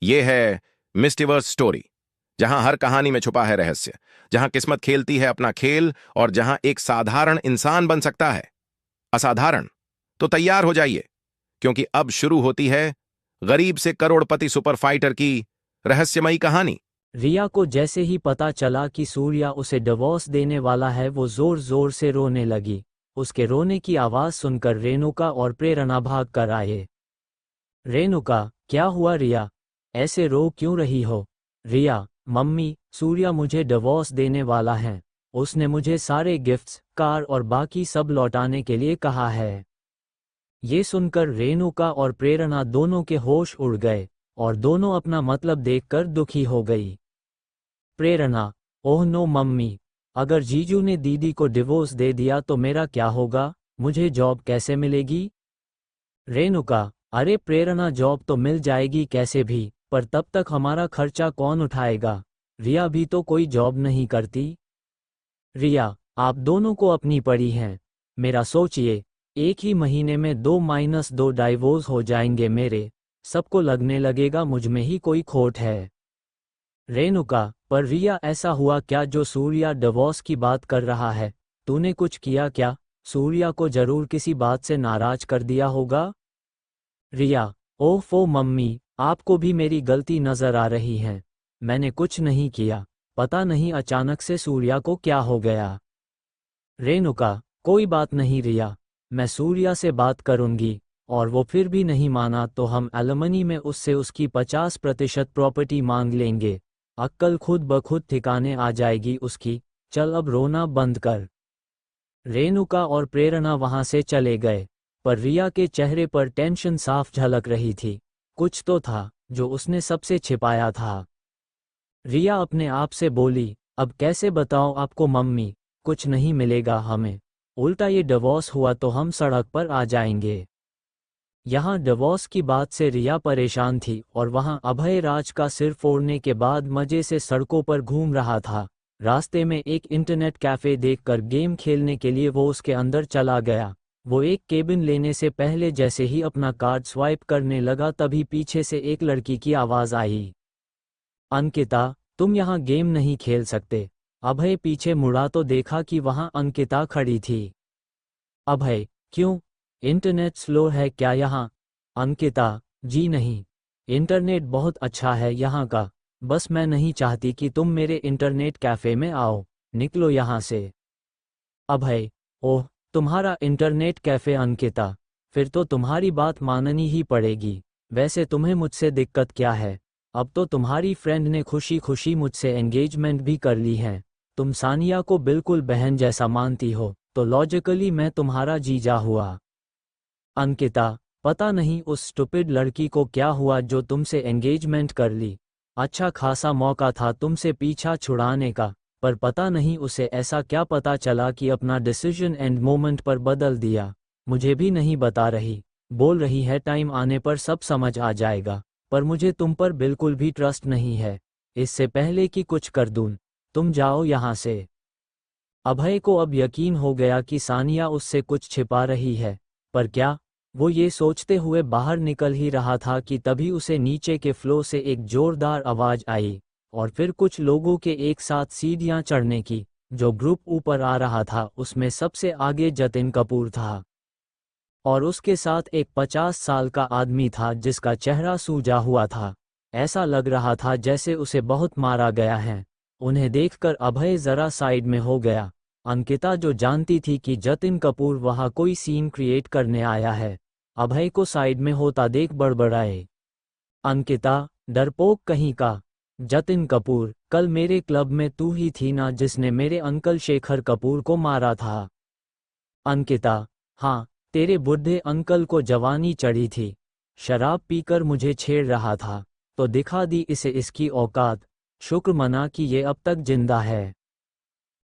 ये है मिस्टीवर्स स्टोरी, जहां हर कहानी में छुपा है रहस्य, जहां किस्मत खेलती है अपना खेल और जहां एक साधारण इंसान बन सकता है असाधारण। तो तैयार हो जाइए, क्योंकि अब शुरू होती है गरीब से करोड़पति सुपर फाइटर की रहस्यमयी कहानी। रिया को जैसे ही पता चला कि सूर्या उसे डिवोर्स देने वाला है वो जोर जोर से रोने लगी। उसके रोने की आवाज़ सुनकर रेणुका और प्रेरणा भाग कर आए। रेणुका, क्या हुआ रिया? ऐसे रो क्यों रही हो? रिया, मम्मी, सूर्या मुझे डिवोर्स देने वाला है। उसने मुझे सारे गिफ्ट्स, कार और बाकी सब लौटाने के लिए कहा है। ये सुनकर रेणुका और प्रेरणा दोनों के होश उड़ गए और दोनों अपना मतलब देखकर दुखी हो गई। प्रेरणा, ओह नो मम्मी, अगर जीजू ने दीदी को डिवोर्स दे दिया तो मेरा क्या होगा? मुझे जॉब कैसे मिलेगी? रेणुका, अरे प्रेरणा, जॉब तो मिल जाएगी कैसे भी, पर तब तक हमारा खर्चा कौन उठाएगा? रिया भी तो कोई जॉब नहीं करती। रिया, आप दोनों को अपनी पड़ी हैं। मेरा सोचिए, एक ही महीने में 2-2 डाइवोर्स हो जाएंगे मेरे। सबको लगने लगेगा मुझ में ही कोई खोट है। रेणुका, पर रिया ऐसा हुआ क्या जो सूर्या डिवोर्स की बात कर रहा है? तूने कुछ किया क्या? सूर्या को जरूर किसी बात से नाराज कर दिया होगा। रिया, ओफो मम्मी, आपको भी मेरी गलती नजर आ रही है। मैंने कुछ नहीं किया, पता नहीं अचानक से सूर्या को क्या हो गया। रेणुका, कोई बात नहीं रिया, मैं सूर्या से बात करूंगी, और वो फिर भी नहीं माना तो हम एलिमनी में उससे उसकी 50% प्रॉपर्टी मांग लेंगे। अक्ल खुद ब खुद ठिकाने आ जाएगी उसकी। चल अब रोना बंद कर। रेणुका और प्रेरणा वहां से चले गए, पर रिया के चेहरे पर टेंशन साफ झलक रही थी। कुछ तो था जो उसने सबसे छिपाया था। रिया अपने आप से बोली, अब कैसे बताऊं आपको मम्मी, कुछ नहीं मिलेगा हमें। उल्टा ये डिवोर्स हुआ तो हम सड़क पर आ जाएंगे। यहाँ डिवोर्स की बात से रिया परेशान थी और वहाँ अभय राज का सिर फोड़ने के बाद मजे से सड़कों पर घूम रहा था। रास्ते में एक इंटरनेट कैफ़े देखकर गेम खेलने के लिए वो उसके अंदर चला गया। वो एक केबिन लेने से पहले जैसे ही अपना कार्ड स्वाइप करने लगा तभी पीछे से एक लड़की की आवाज़ आई। अंकिता, तुम यहाँ गेम नहीं खेल सकते। अभय पीछे मुड़ा तो देखा कि वहाँ अंकिता खड़ी थी। अभय, क्यों? इंटरनेट स्लो है क्या यहाँ? अंकिता, जी नहीं, इंटरनेट बहुत अच्छा है यहाँ का। बस मैं नहीं चाहती कि तुम मेरे इंटरनेट कैफ़े में आओ। निकलो यहाँ से। अभय, ओह, तुम्हारा इंटरनेट कैफ़े अंकिता, फिर तो तुम्हारी बात माननी ही पड़ेगी। वैसे तुम्हें मुझसे दिक्कत क्या है? अब तो तुम्हारी फ्रेंड ने खुशी खुशी मुझसे एंगेजमेंट भी कर ली है। तुम सानिया को बिल्कुल बहन जैसा मानती हो, तो लॉजिकली मैं तुम्हारा जीजा हुआ। अंकिता, पता नहीं उस स्टुपिड लड़की को क्या हुआ जो तुमसे एंगेजमेंट कर ली। अच्छा खासा मौका था तुमसे पीछा छुड़ाने का, पर पता नहीं उसे ऐसा क्या पता चला कि अपना डिसीजन एंड मोमेंट पर बदल दिया। मुझे भी नहीं बता रही, बोल रही है टाइम आने पर सब समझ आ जाएगा, पर मुझे तुम पर बिल्कुल भी ट्रस्ट नहीं है। इससे पहले कि कुछ कर दूं, तुम जाओ यहाँ से। अभय को अब यकीन हो गया कि सानिया उससे कुछ छिपा रही है, पर क्या? वो ये सोचते हुए बाहर निकल ही रहा था कि तभी उसे नीचे के फ्लो से एक जोरदार आवाज आई, और फिर कुछ लोगों के एक साथ सीढ़ियां चढ़ने की। जो ग्रुप ऊपर आ रहा था उसमें सबसे आगे जतिन कपूर था, और उसके साथ एक 50 साल का आदमी था जिसका चेहरा सूजा हुआ था। ऐसा लग रहा था जैसे उसे बहुत मारा गया है। उन्हें देखकर अभय जरा साइड में हो गया। अंकिता, जो जानती थी कि जतिन कपूर वहां कोई सीन क्रिएट करने आया है, अभय को साइड में होता देख बड़बड़ाए। अंकिता, डरपोक कहीं का। जतिन कपूर, कल मेरे क्लब में तू ही थी ना जिसने मेरे अंकल शेखर कपूर को मारा था? अंकिता, हाँ, तेरे बुढ़े अंकल को जवानी चढ़ी थी, शराब पीकर मुझे छेड़ रहा था, तो दिखा दी इसे इसकी औकात। शुक्र मना कि ये अब तक जिंदा है।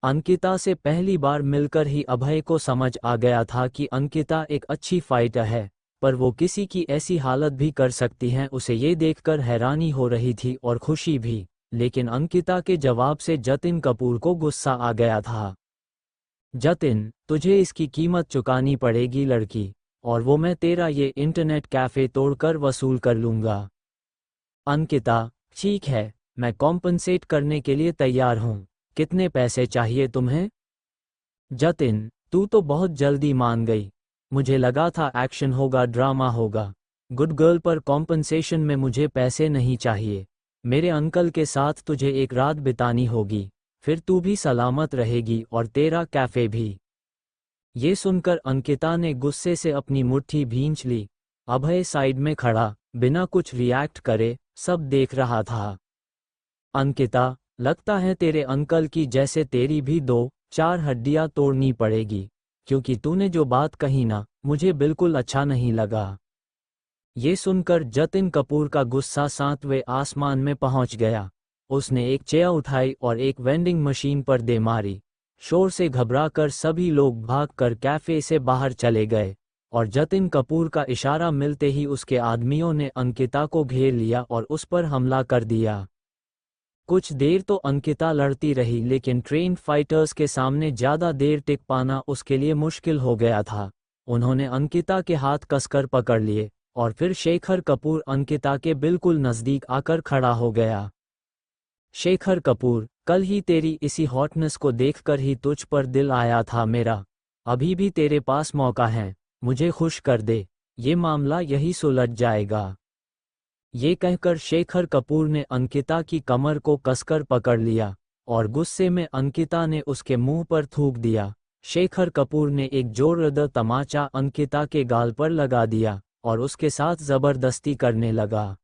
अंकिता से पहली बार मिलकर ही अभय को समझ आ गया था कि अंकिता एक अच्छी फाइटर है, पर वो किसी की ऐसी हालत भी कर सकती हैं। उसे ये देखकर हैरानी हो रही थी और खुशी भी, लेकिन अंकिता के जवाब से जतिन कपूर को गुस्सा आ गया था। जतिन, तुझे इसकी कीमत चुकानी पड़ेगी लड़की, और वो मैं तेरा ये इंटरनेट कैफ़े तोड़कर वसूल कर लूँगा। अंकिता, ठीक है, मैं कॉम्पनसेट करने के लिए तैयार हूँ। कितने पैसे चाहिए तुम्हें? जतिन, तू तो बहुत जल्दी मान गई। मुझे लगा था एक्शन होगा, ड्रामा होगा। गुड गर्ल, पर कॉम्पनसेशन में मुझे पैसे नहीं चाहिए। मेरे अंकल के साथ तुझे एक रात बितानी होगी, फिर तू भी सलामत रहेगी और तेरा कैफे भी। ये सुनकर अंकिता ने गुस्से से अपनी मुट्ठी भींच ली। अभय साइड में खड़ा, बिना कुछ रिएक्ट करे, सब देख रहा था। अंकिता, लगता है तेरे अंकल की जैसे तेरी भी 2-4 हड्डियां तोड़नी पड़ेगी, क्योंकि तूने जो बात कही ना, मुझे बिल्कुल अच्छा नहीं लगा। ये सुनकर जतिन कपूर का गुस्सा 7वें आसमान में पहुंच गया। उसने एक चेयर उठाई और एक वेंडिंग मशीन पर दे मारी। शोर से घबराकर सभी लोग भागकर कैफे से बाहर चले गए, और जतिन कपूर का इशारा मिलते ही उसके आदमियों ने अंकिता को घेर लिया और उस पर हमला कर दिया। कुछ देर तो अंकिता लड़ती रही, लेकिन ट्रेन फाइटर्स के सामने ज्यादा देर टिक पाना उसके लिए मुश्किल हो गया था। उन्होंने अंकिता के हाथ कसकर पकड़ लिए, और फिर शेखर कपूर अंकिता के बिल्कुल नजदीक आकर खड़ा हो गया। शेखर कपूर, कल ही तेरी इसी हॉटनेस को देखकर ही तुझ पर दिल आया था मेरा। अभी भी तेरे पास मौका है, मुझे खुश कर दे, ये मामला यही सुलझ जाएगा। ये कहकर शेखर कपूर ने अंकिता की कमर को कसकर पकड़ लिया, और गुस्से में अंकिता ने उसके मुंह पर थूक दिया। शेखर कपूर ने एक जोरदार तमाचा अंकिता के गाल पर लगा दिया और उसके साथ जबरदस्ती करने लगा।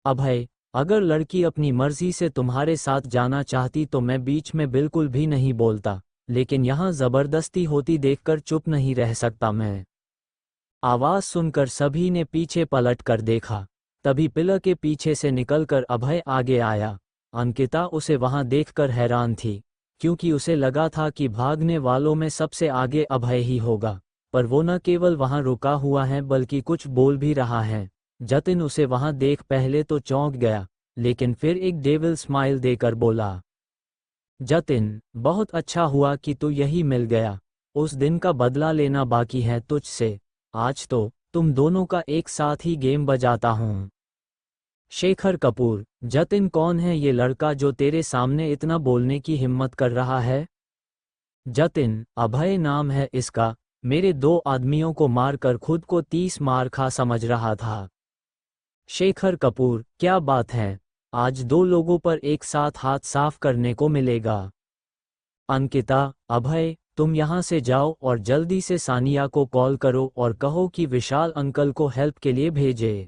अभय, अगर लड़की अपनी मर्जी से तुम्हारे साथ जाना चाहती तो मैं बीच में बिल्कुल भी नहीं बोलता, लेकिन यहाँ जबरदस्ती होती देखकर चुप नहीं रह सकता मैं। आवाज सुनकर सभी ने पीछे पलट कर देखा। तभी पिलर के पीछे से निकलकर अभय आगे आया। अंकिता उसे वहां देखकर हैरान थी, क्योंकि उसे लगा था कि भागने वालों में सबसे आगे अभय ही होगा, पर वो न केवल वहां रुका हुआ है बल्कि कुछ बोल भी रहा है। जतिन उसे वहां देख पहले तो चौंक गया, लेकिन फिर एक डेविल स्माइल देकर बोला, जतिन, बहुत अच्छा हुआ कि तू यही मिल गया। उस दिन का बदला लेना बाकी है तुझसे। आज तो तुम दोनों का एक साथ ही गेम बजाता हूँ। शेखर कपूर, जतिन कौन है ये लड़का जो तेरे सामने इतना बोलने की हिम्मत कर रहा है? जतिन, अभय नाम है इसका। मेरे 2 आदमियों को मारकर खुद को 30 मार खा समझ रहा था। शेखर कपूर, क्या बात है, आज 2 लोगों पर एक साथ हाथ साफ करने को मिलेगा। अंकिता, अभय, तुम यहाँ से जाओ और जल्दी से सानिया को कॉल करो और कहो कि विशाल अंकल को हेल्प के लिए भेजे।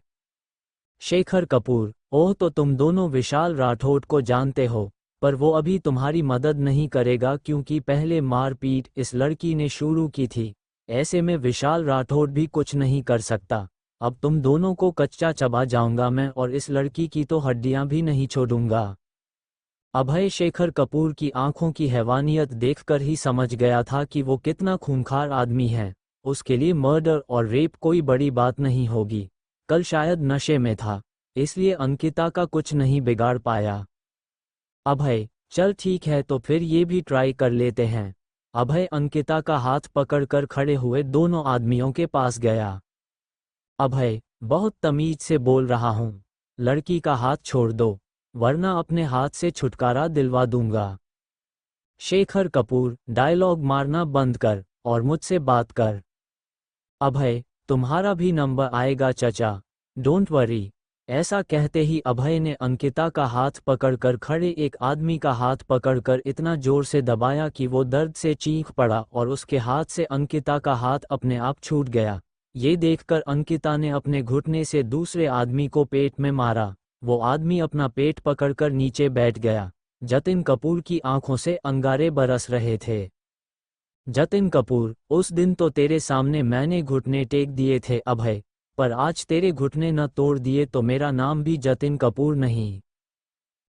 शेखर कपूर, ओह, तो तुम दोनों विशाल राठौड़ को जानते हो, पर वो अभी तुम्हारी मदद नहीं करेगा क्योंकि पहले मारपीट इस लड़की ने शुरू की थी। ऐसे में विशाल राठौड़ भी कुछ नहीं कर सकता। अब तुम दोनों को कच्चा चबा जाऊंगा मैं, और इस लड़की की तो हड्डियां भी नहीं छोड़ूंगा। अभय शेखर कपूर की आंखों की हैवानियत देखकर ही समझ गया था कि वो कितना खूंखार आदमी है। उसके लिए मर्डर और रेप कोई बड़ी बात नहीं होगी। कल शायद नशे में था, इसलिए अंकिता का कुछ नहीं बिगाड़ पाया। अभय, चल ठीक है, तो फिर ये भी ट्राई कर लेते हैं। अभय अंकिता का हाथ पकड़कर खड़े हुए दोनों आदमियों के पास गया। अभय, बहुत तमीज से बोल रहा हूँ, लड़की का हाथ छोड़ दो, वरना अपने हाथ से छुटकारा दिलवा दूंगा। शेखर कपूर, डायलॉग मारना बंद कर और मुझसे बात कर। अभय, तुम्हारा भी नंबर आएगा चचा, डोंट वरी। ऐसा कहते ही अभय ने अंकिता का हाथ पकड़कर खड़े एक आदमी का हाथ पकड़कर इतना जोर से दबाया कि वो दर्द से चीख पड़ा और उसके हाथ से अंकिता का हाथ अपने आप छूट गया। ये देखकर अंकिता ने अपने घुटने से दूसरे आदमी को पेट में मारा। वो आदमी अपना पेट पकड़कर नीचे बैठ गया। जतिन कपूर की आंखों से अंगारे बरस रहे थे। जतिन कपूर, उस दिन तो तेरे सामने मैंने घुटने टेक दिए थे अभय, पर आज तेरे घुटने न तोड़ दिए तो मेरा नाम भी जतिन कपूर नहीं।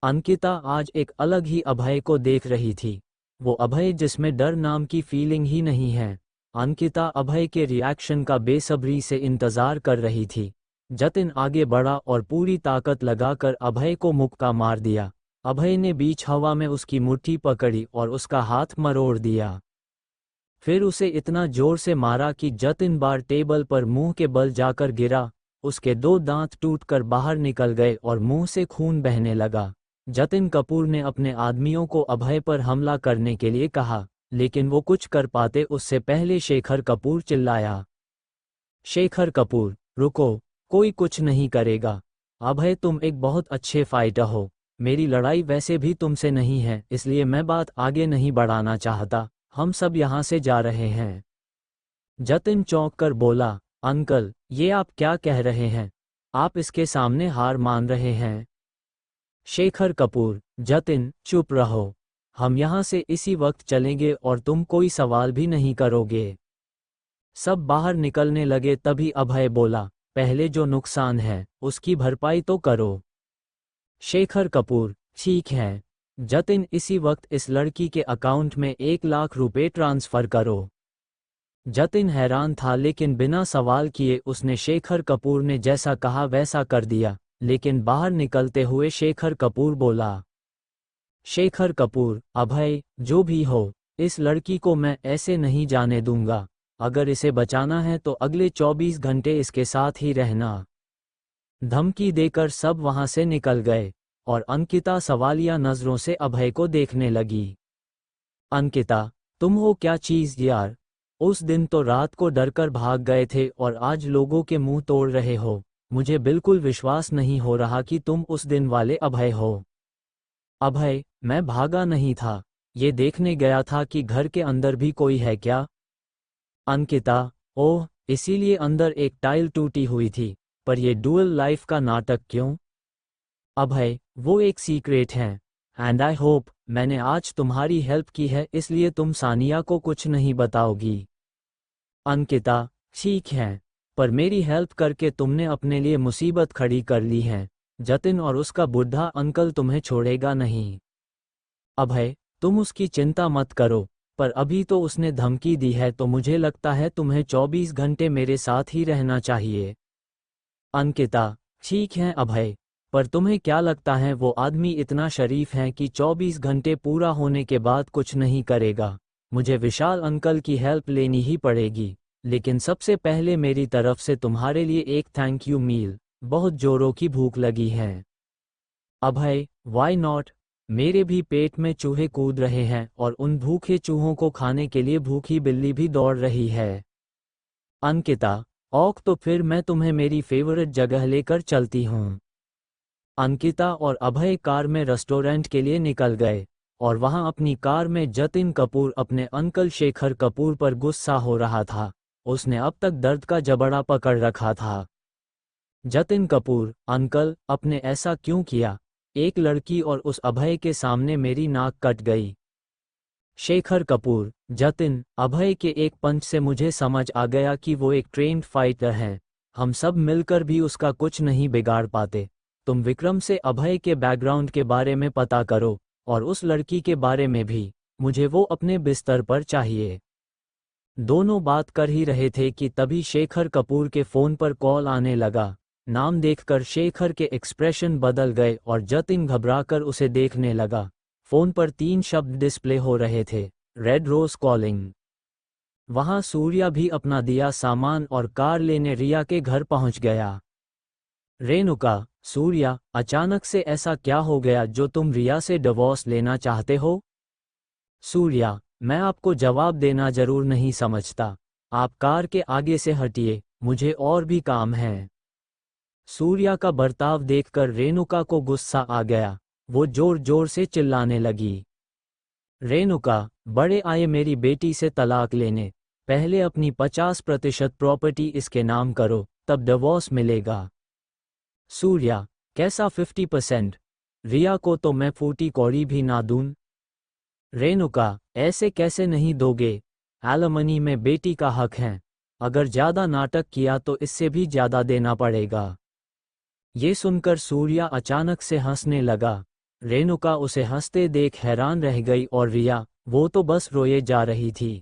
अंकिता आज एक अलग ही अभय को देख रही थी, वो अभय जिसमें डर नाम की फीलिंग ही नहीं है। अंकिता अभय के रिएक्शन का बेसब्री से इंतजार कर रही थी। जतिन आगे बढ़ा और पूरी ताकत लगाकर अभय को मुक्का मार दिया। अभय ने बीच हवा में उसकी मुट्ठी पकड़ी और उसका हाथ मरोड़ दिया। फिर उसे इतना जोर से मारा कि जतिन बार टेबल पर मुंह के बल जाकर गिरा उसके 2 दांत टूटकर बाहर निकल गए और मुंह से खून बहने लगा। जतिन कपूर ने अपने आदमियों को अभय पर हमला करने के लिए कहा, लेकिन वो कुछ कर पाते उससे पहले शेखर कपूर चिल्लाया। शेखर कपूर, रुको, कोई कुछ नहीं करेगा। अभय, तुम एक बहुत अच्छे फाइटर हो। मेरी लड़ाई वैसे भी तुमसे नहीं है, इसलिए मैं बात आगे नहीं बढ़ाना चाहता। हम सब यहाँ से जा रहे हैं। जतिन चौंक कर बोला, अंकल, ये आप क्या कह रहे हैं? आप इसके सामने हार मान रहे हैं? शेखर कपूर, जतिन, चुप रहो। हम यहाँ से इसी वक्त चलेंगे और तुम कोई सवाल भी नहीं करोगे। सब बाहर निकलने लगे तभी अभय बोला, पहले जो नुकसान है उसकी भरपाई तो करो। शेखर कपूर, ठीक है। जतिन, इसी वक्त इस लड़की के अकाउंट में 1 लाख रुपए ट्रांसफर करो। जतिन हैरान था, लेकिन बिना सवाल किए उसने शेखर कपूर ने जैसा कहा वैसा कर दिया। लेकिन बाहर निकलते हुए शेखर कपूर बोला, शेखर कपूर, अभय, जो भी हो, इस लड़की को मैं ऐसे नहीं जाने दूंगा। अगर इसे बचाना है तो अगले 24 घंटे इसके साथ ही रहना। धमकी देकर सब वहां से निकल गए और अंकिता सवालिया नजरों से अभय को देखने लगी। अंकिता, तुम हो क्या चीज यार? उस दिन तो रात को डरकर भाग गए थे और आज लोगों के मुंह तोड़ रहे हो। मुझे बिल्कुल विश्वास नहीं हो रहा कि तुम उस दिन वाले अभय हो। अभय, मैं भागा नहीं था, ये देखने गया था कि घर के अंदर भी कोई है क्या। अंकिता, ओह, इसीलिए अंदर एक टाइल टूटी हुई थी। पर ये डुअल लाइफ का नाटक क्यों? अभय, वो एक सीक्रेट है। एंड आई होप मैंने आज तुम्हारी हेल्प की है, इसलिए तुम सानिया को कुछ नहीं बताओगी। अंकिता, ठीक है, पर मेरी हेल्प करके तुमने अपने लिए मुसीबत खड़ी कर ली है। जतिन और उसका बुढ़ा अंकल तुम्हें छोड़ेगा नहीं। अभय, तुम उसकी चिंता मत करो, पर अभी तो उसने धमकी दी है तो मुझे लगता है तुम्हें 24 घंटे मेरे साथ ही रहना चाहिए। अंकिता, ठीक है अभय, पर तुम्हें क्या लगता है वो आदमी इतना शरीफ है कि 24 घंटे पूरा होने के बाद कुछ नहीं करेगा? मुझे विशाल अंकल की हेल्प लेनी ही पड़ेगी, लेकिन सबसे पहले मेरी तरफ से तुम्हारे लिए एक थैंक यू मील। बहुत जोरों की भूख लगी है। अभय, व्हाई नॉट? मेरे भी पेट में चूहे कूद रहे हैं और उन भूखे चूहों को खाने के लिए भूखी बिल्ली भी दौड़ रही है। अंकिता, ओक, तो फिर मैं तुम्हें मेरी फेवरेट जगह लेकर चलती हूँ। अंकिता और अभय कार में रेस्टोरेंट के लिए निकल गए और वहां अपनी कार में जतिन कपूर अपने अंकल शेखर कपूर पर गुस्सा हो रहा था। उसने अब तक दर्द का जबड़ा पकड़ रखा था। जतिन कपूर, अंकल, आपने ऐसा क्यों किया? एक लड़की और उस अभय के सामने मेरी नाक कट गई। शेखर कपूर, जतिन, अभय के एक पंच से मुझे समझ आ गया कि वो एक ट्रेन्ड फाइटर है। हम सब मिलकर भी उसका कुछ नहीं बिगाड़ पाते। तुम विक्रम से अभय के बैकग्राउंड के बारे में पता करो और उस लड़की के बारे में भी। मुझे वो अपने बिस्तर पर चाहिए। दोनों बात कर ही रहे थे कि तभी शेखर कपूर के फोन पर कॉल आने लगा। नाम देखकर शेखर के एक्सप्रेशन बदल गए और जतिन घबराकर उसे देखने लगा। फोन पर 3 शब्द डिस्प्ले हो रहे थे, रेड रोज कॉलिंग। वहां सूर्या भी अपना दिया सामान और कार लेने रिया के घर पहुंच गया। रेणुका, सूर्या, अचानक से ऐसा क्या हो गया जो तुम रिया से डिवोर्स लेना चाहते हो? सूर्या, मैं आपको जवाब देना जरूर नहीं समझता। आप कार के आगे से हटिए, मुझे और भी काम है। सूर्या का बर्ताव देखकर रेणुका को गुस्सा आ गया। वो जोर जोर से चिल्लाने लगी। रेणुका, बड़े आए मेरी बेटी से तलाक लेने। पहले अपनी 50% प्रॉपर्टी इसके नाम करो, तब डिवोर्स मिलेगा। सूर्या, कैसा 50%? रिया को तो मैं फूटी कौड़ी भी ना दूं। रेणुका, ऐसे कैसे नहीं दोगे? एलिमनी में बेटी का हक है। अगर ज्यादा नाटक किया तो इससे भी ज्यादा देना पड़ेगा। ये सुनकर सूर्या अचानक से हंसने लगा। रेणुका उसे हंसते देख हैरान रह गई और रिया, वो तो बस रोए जा रही थी।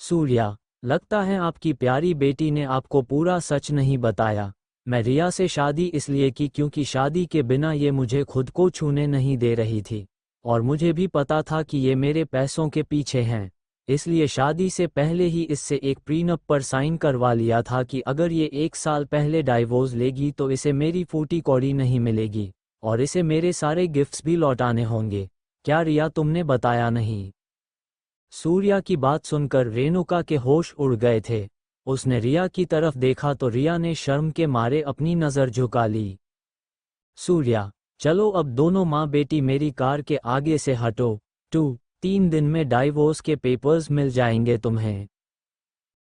सूर्या, लगता है आपकी प्यारी बेटी ने आपको पूरा सच नहीं बताया। मैं रिया से शादी इसलिए की क्योंकि शादी के बिना ये मुझे खुद को छूने नहीं दे रही थी, और मुझे भी पता था कि ये मेरे पैसों के पीछे हैं। इसलिए शादी से पहले ही इससे एक प्रीनप पर साइन करवा लिया था कि अगर ये 1 साल पहले डाइवोर्स लेगी तो इसे मेरी फूटी कौड़ी नहीं मिलेगी और इसे मेरे सारे गिफ्ट्स भी लौटाने होंगे। क्या रिया तुमने बताया नहीं? सूर्या की बात सुनकर रेणुका के होश उड़ गए थे। उसने रिया की तरफ देखा तो रिया ने शर्म के मारे अपनी नज़र झुका ली। सूर्या, चलो अब दोनों माँ बेटी मेरी कार के आगे से हटो। 3 दिन में डाइवोर्स के पेपर्स मिल जाएंगे तुम्हें।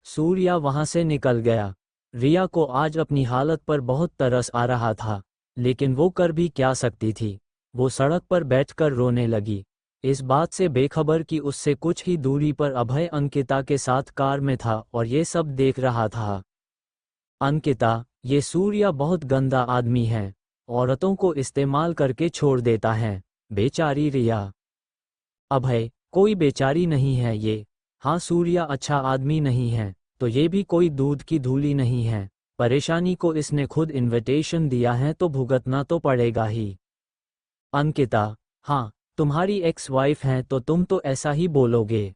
सूर्या वहां से निकल गया। रिया को आज अपनी हालत पर बहुत तरस आ रहा था, लेकिन वो कर भी क्या सकती थी। वो सड़क पर बैठकर रोने लगी, इस बात से बेखबर कि उससे कुछ ही दूरी पर अभय अंकिता के साथ कार में था और ये सब देख रहा था। अंकिता, ये सूर्या बहुत गंदा आदमी है, औरतों को इस्तेमाल करके छोड़ देता है। बेचारी रिया। अभय, कोई बेचारी नहीं है ये। हाँ, सूर्या अच्छा आदमी नहीं है तो ये भी कोई दूध की धूली नहीं है। परेशानी को इसने खुद इनविटेशन दिया है तो भुगतना तो पड़ेगा ही। अंकिता, हाँ, तुम्हारी एक्स वाइफ हैं तो तुम तो ऐसा ही बोलोगे।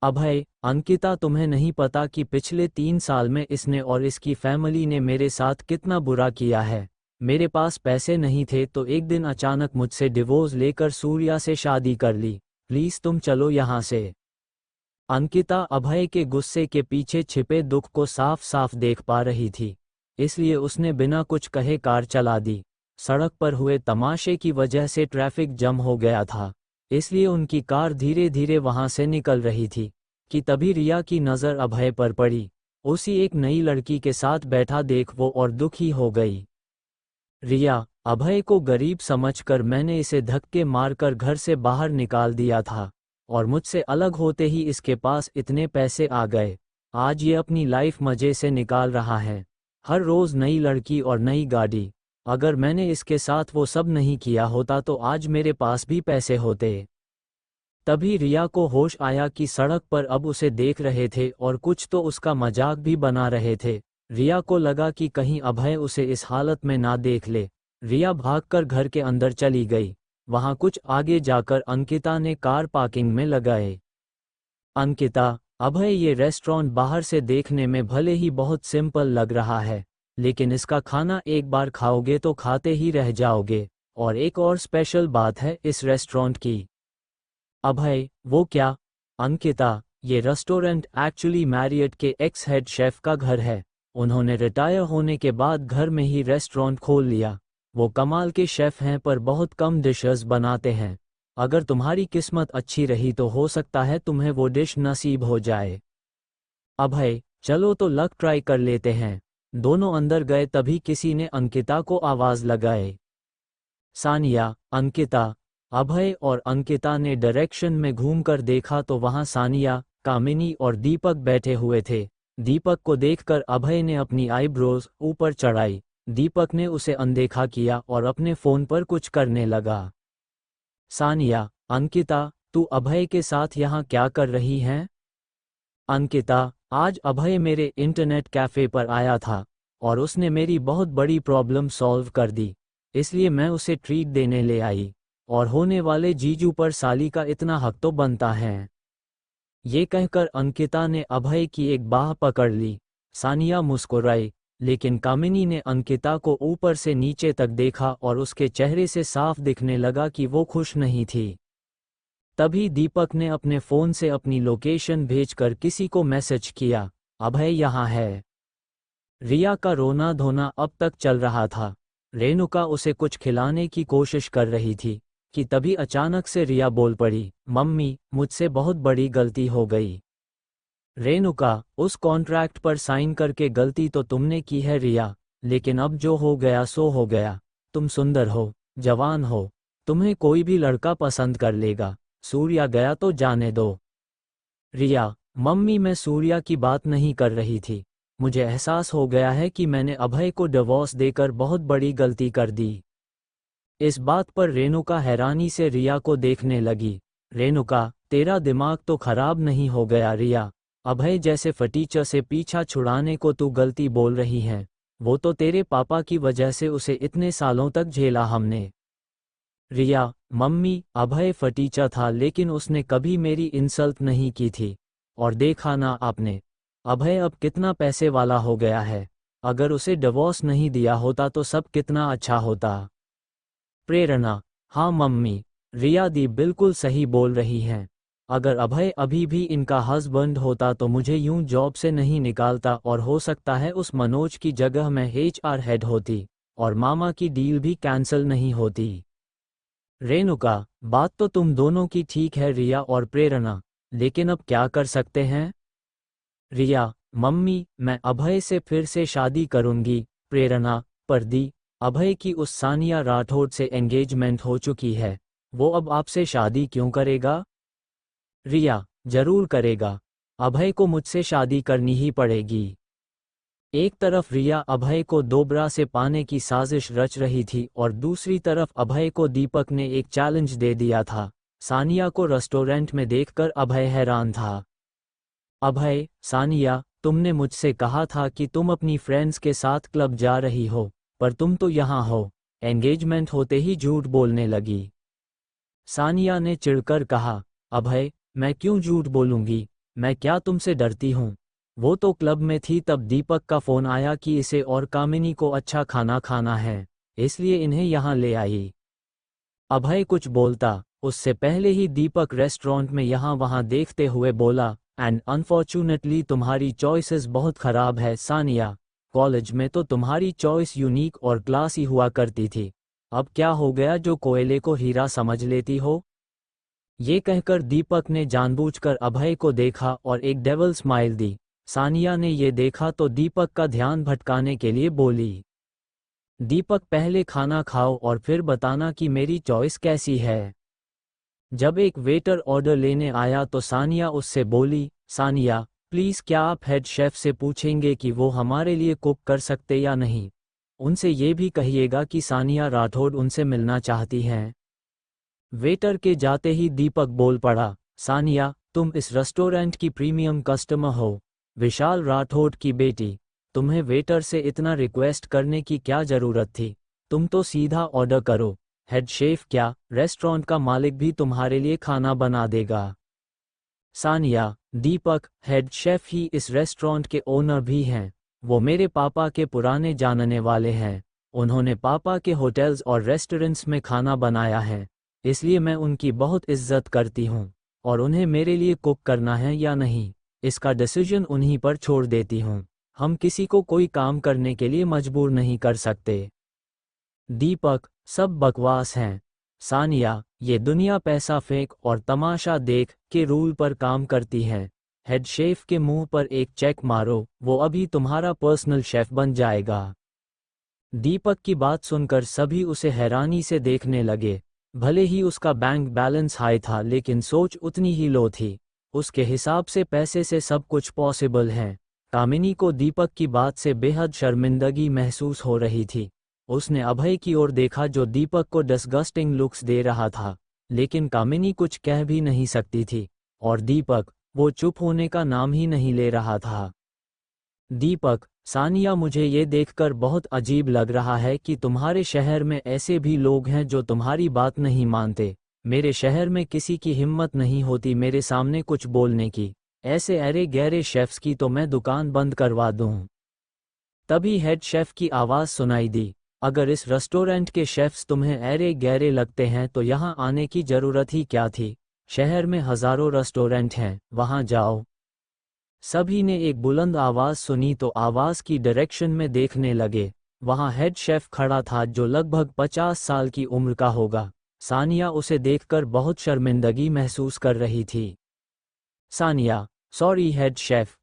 अभय, अंकिता तुम्हें नहीं पता कि पिछले 3 साल में इसने और इसकी फैमिली ने मेरे साथ कितना बुरा किया है। मेरे पास पैसे नहीं थे तो एक दिन अचानक मुझसे डिवोर्स लेकर सूर्या से शादी कर ली। प्लीज तुम चलो यहाँ से। अंकिता अभय के गुस्से के पीछे छिपे दुख को साफ साफ देख पा रही थी, इसलिए उसने बिना कुछ कहे कार चला दी। सड़क पर हुए तमाशे की वजह से ट्रैफिक जम हो गया था, इसलिए उनकी कार धीरे धीरे वहां से निकल रही थी कि तभी रिया की नज़र अभय पर पड़ी। उसी एक नई लड़की के साथ बैठा देख वो और दुखी हो गई। रिया, अभय को गरीब समझकर मैंने इसे धक्के मारकर घर से बाहर निकाल दिया था और मुझसे अलग होते ही इसके पास इतने पैसे आ गए। आज ये अपनी लाइफ मजे से निकाल रहा है, हर रोज नई लड़की और नई गाड़ी। अगर मैंने इसके साथ वो सब नहीं किया होता तो आज मेरे पास भी पैसे होते। तभी रिया को होश आया कि सड़क पर अब उसे देख रहे थे और कुछ तो उसका मजाक भी बना रहे थे। रिया को लगा कि कहीं अभय उसे इस हालत में ना देख ले। रिया भागकर घर के अंदर चली गई। वहां कुछ आगे जाकर अंकिता ने कार पार्किंग में लगाए। अंकिता, अभय, ये रेस्टोरेंट बाहर से देखने में भले ही बहुत सिंपल लग रहा है, लेकिन इसका खाना एक बार खाओगे तो खाते ही रह जाओगे। और एक और स्पेशल बात है इस रेस्टोरेंट की। अभय, वो क्या? अंकिता, ये रेस्टोरेंट एक्चुअली मैरियट के एक्स हेड शेफ का घर है। उन्होंने रिटायर होने के बाद घर में ही रेस्टोरेंट खोल लिया। वो कमाल के शेफ हैं पर बहुत कम डिशेस बनाते हैं। अगर तुम्हारी किस्मत अच्छी रही तो हो सकता है तुम्हें वो डिश नसीब हो जाए। अभय, चलो तो लक ट्राई कर लेते हैं। दोनों अंदर गए तभी किसी ने अंकिता को आवाज लगाए। सानिया। अंकिता। अभय और अंकिता ने डायरेक्शन में घूमकर देखा तो वहां सानिया, कामिनी और दीपक बैठे हुए थे। दीपक को देखकर अभय ने अपनी आईब्रोज ऊपर चढ़ाई। दीपक ने उसे अनदेखा किया और अपने फोन पर कुछ करने लगा। सानिया, अंकिता, तू अभय के साथ यहाँ क्या कर रही है? अंकिता, आज अभय मेरे इंटरनेट कैफे पर आया था और उसने मेरी बहुत बड़ी प्रॉब्लम सॉल्व कर दी, इसलिए मैं उसे ट्रीट देने ले आई। और होने वाले जीजू पर साली का इतना हक तो बनता है। ये कहकर अंकिता ने अभय की एक बाह पकड़ ली। सानिया मुस्कुराई, लेकिन कामिनी ने अंकिता को ऊपर से नीचे तक देखा और उसके चेहरे से साफ दिखने लगा कि वो खुश नहीं थी। तभी दीपक ने अपने फोन से अपनी लोकेशन भेजकर किसी को मैसेज किया, अभय यहाँ है। रिया का रोना धोना अब तक चल रहा था। रेणुका उसे कुछ खिलाने की कोशिश कर रही थी कि तभी अचानक से रिया बोल पड़ी, मम्मी, मुझसे बहुत बड़ी गलती हो गई। रेणुका, उस कॉन्ट्रैक्ट पर साइन करके गलती तो तुमने की है रिया, लेकिन अब जो हो गया सो हो गया। तुम सुंदर हो, जवान हो, तुम्हें कोई भी लड़का पसंद कर लेगा। सूर्या गया तो जाने दो। रिया, मम्मी, मैं सूर्या की बात नहीं कर रही थी। मुझे एहसास हो गया है कि मैंने अभय को डिवोर्स देकर बहुत बड़ी गलती कर दी। इस बात पर रेणुका हैरानी से रिया को देखने लगी। रेणुका, तेरा दिमाग तो खराब नहीं हो गया रिया? अभय जैसे फटीचर से पीछा छुड़ाने को तू गलती बोल रही है? वो तो तेरे पापा की वजह से उसे इतने सालों तक झेला हमने। रिया, मम्मी, अभय फटीचा था लेकिन उसने कभी मेरी इंसल्ट नहीं की थी। और देखा ना आपने, अभय अब कितना पैसे वाला हो गया है। अगर उसे डिवोर्स नहीं दिया होता तो सब कितना अच्छा होता। प्रेरणा, हाँ मम्मी, रिया दी बिल्कुल सही बोल रही हैं। अगर अभय अभी भी इनका हस्बैंड होता तो मुझे यूं जॉब से नहीं निकालता और हो सकता है उस मनोज की जगह मैं HR हेड होती और मामा की डील भी कैंसिल नहीं होती। रेणुका, बात तो तुम दोनों की ठीक है रिया और प्रेरणा, लेकिन अब क्या कर सकते हैं? रिया, मम्मी, मैं अभय से फिर से शादी करूंगी। प्रेरणा, पर दी, अभय की उस सानिया राठौड़ से एंगेजमेंट हो चुकी है, वो अब आपसे शादी क्यों करेगा? रिया, जरूर करेगा। अभय को मुझसे शादी करनी ही पड़ेगी। एक तरफ रिया अभय को दोबरा से पाने की साजिश रच रही थी और दूसरी तरफ अभय को दीपक ने एक चैलेंज दे दिया था। सानिया को रेस्टोरेंट में देखकर अभय हैरान था। अभय, सानिया, तुमने मुझसे कहा था कि तुम अपनी फ्रेंड्स के साथ क्लब जा रही हो, पर तुम तो यहाँ हो। एंगेजमेंट होते ही झूठ बोलने लगी। सानिया ने चिढ़कर कहा, अभय, मैं क्यों झूठ बोलूंगी, मैं क्या तुमसे डरती हूँ? वो तो क्लब में थी तब दीपक का फोन आया कि इसे और कामिनी को अच्छा खाना खाना है, इसलिए इन्हें यहाँ ले आई। अभय कुछ बोलता, उससे पहले ही दीपक रेस्टोरेंट में यहाँ वहाँ देखते हुए बोला, एंड अनफॉर्चुनेटली तुम्हारी चॉइसेस बहुत खराब है सानिया। कॉलेज में तो तुम्हारी चॉइस यूनिक और क्लासी हुआ करती थी, अब क्या हो गया जो कोयले को हीरा समझ लेती हो? ये कहकर दीपक ने जानबूझकर अभय को देखा और एक डेविल स्माइल दी। सानिया ने ये देखा तो दीपक का ध्यान भटकाने के लिए बोली, दीपक, पहले खाना खाओ और फिर बताना कि मेरी चॉइस कैसी है। जब एक वेटर ऑर्डर लेने आया तो सानिया उससे बोली, सानिया, प्लीज़ क्या आप हेड शेफ से पूछेंगे कि वो हमारे लिए कुक कर सकते या नहीं? उनसे ये भी कहिएगा कि सानिया राठौड़ उनसे मिलना चाहती हैं। वेटर के जाते ही दीपक बोल पड़ा, सानिया, तुम इस रेस्टोरेंट की प्रीमियम कस्टमर हो, विशाल राठौड़ की बेटी। तुम्हें वेटर से इतना रिक्वेस्ट करने की क्या ज़रूरत थी? तुम तो सीधा ऑर्डर करो। हेड शेफ क्या, रेस्टोरेंट का मालिक भी तुम्हारे लिए खाना बना देगा। सानिया, दीपक, हेड शेफ ही इस रेस्टोरेंट के ओनर भी हैं। वो मेरे पापा के पुराने जानने वाले हैं। उन्होंने पापा के होटल्स और रेस्टोरेंट्स में खाना बनाया है, इसलिए मैं उनकी बहुत इज्जत करती हूँ। और उन्हें मेरे लिए कुक करना है या नहीं, इसका डिसीजन उन्हीं पर छोड़ देती हूँ। हम किसी को कोई काम करने के लिए मजबूर नहीं कर सकते। दीपक, सब बकवास हैं। सानिया, ये दुनिया पैसा फेंक और तमाशा देख के रूल पर काम करती है। हेड शेफ के मुंह पर एक चेक मारो, वो अभी तुम्हारा पर्सनल शेफ बन जाएगा। दीपक की बात सुनकर सभी उसे हैरानी से देखने लगे। भले ही उसका बैंक बैलेंस हाई था लेकिन सोच उतनी ही लो थी। उसके हिसाब से पैसे से सब कुछ पॉसिबल है। कामिनी को दीपक की बात से बेहद शर्मिंदगी महसूस हो रही थी। उसने अभय की ओर देखा जो दीपक को डिस्गस्टिंग लुक्स दे रहा था, लेकिन कामिनी कुछ कह भी नहीं सकती थी। और दीपक, वो चुप होने का नाम ही नहीं ले रहा था। दीपक, सानिया, मुझे ये देखकर बहुत अजीब लग रहा है कि तुम्हारे शहर में ऐसे भी लोग हैं जो तुम्हारी बात नहीं मानते। मेरे शहर में किसी की हिम्मत नहीं होती मेरे सामने कुछ बोलने की। ऐसे अरे गहरे शेफ्स की तो मैं दुकान बंद करवा दूं। तभी हेड शेफ की आवाज़ सुनाई दी, अगर इस रेस्टोरेंट के शेफ्स तुम्हें अरे गहरे लगते हैं तो यहाँ आने की ज़रूरत ही क्या थी? शहर में हज़ारों रेस्टोरेंट हैं, वहाँ जाओ। सभी ने एक बुलंद आवाज़ सुनी तो आवाज़ की डायरेक्शन में देखने लगे। वहाँ हेड शेफ खड़ा था जो लगभग 50 साल की उम्र का होगा। सानिया उसे देखकर बहुत शर्मिंदगी महसूस कर रही थी। Sania, sorry head chef,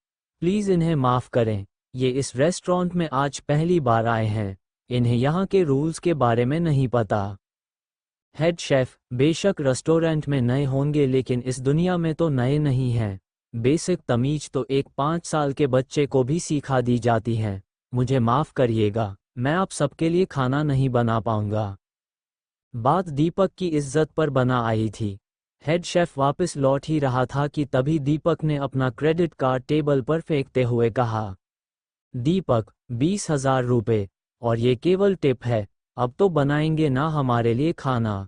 please इन्हें माफ़ करें। ये इस रेस्टोरेंट में आज पहली बार आए हैं, इन्हें यहाँ के रूल्स के बारे में नहीं पता। हेड शेफ, बेशक रेस्टोरेंट में नए होंगे लेकिन इस दुनिया में तो नए नहीं हैं। बेसिक तमीज तो एक 5 साल के बच्चे को भी सिखा दी जाती है। मुझे माफ़ करिएगा, मैं आप सबके लिए खाना नहीं बना पाऊंगा। बात दीपक की इज्जत पर बना आई थी। हेड शेफ वापस लौट ही रहा था कि तभी दीपक ने अपना क्रेडिट कार्ड टेबल पर फेंकते हुए कहा, दीपक, 20,000 रुपये, और ये केवल टिप है, अब तो बनाएंगे ना हमारे लिए खाना।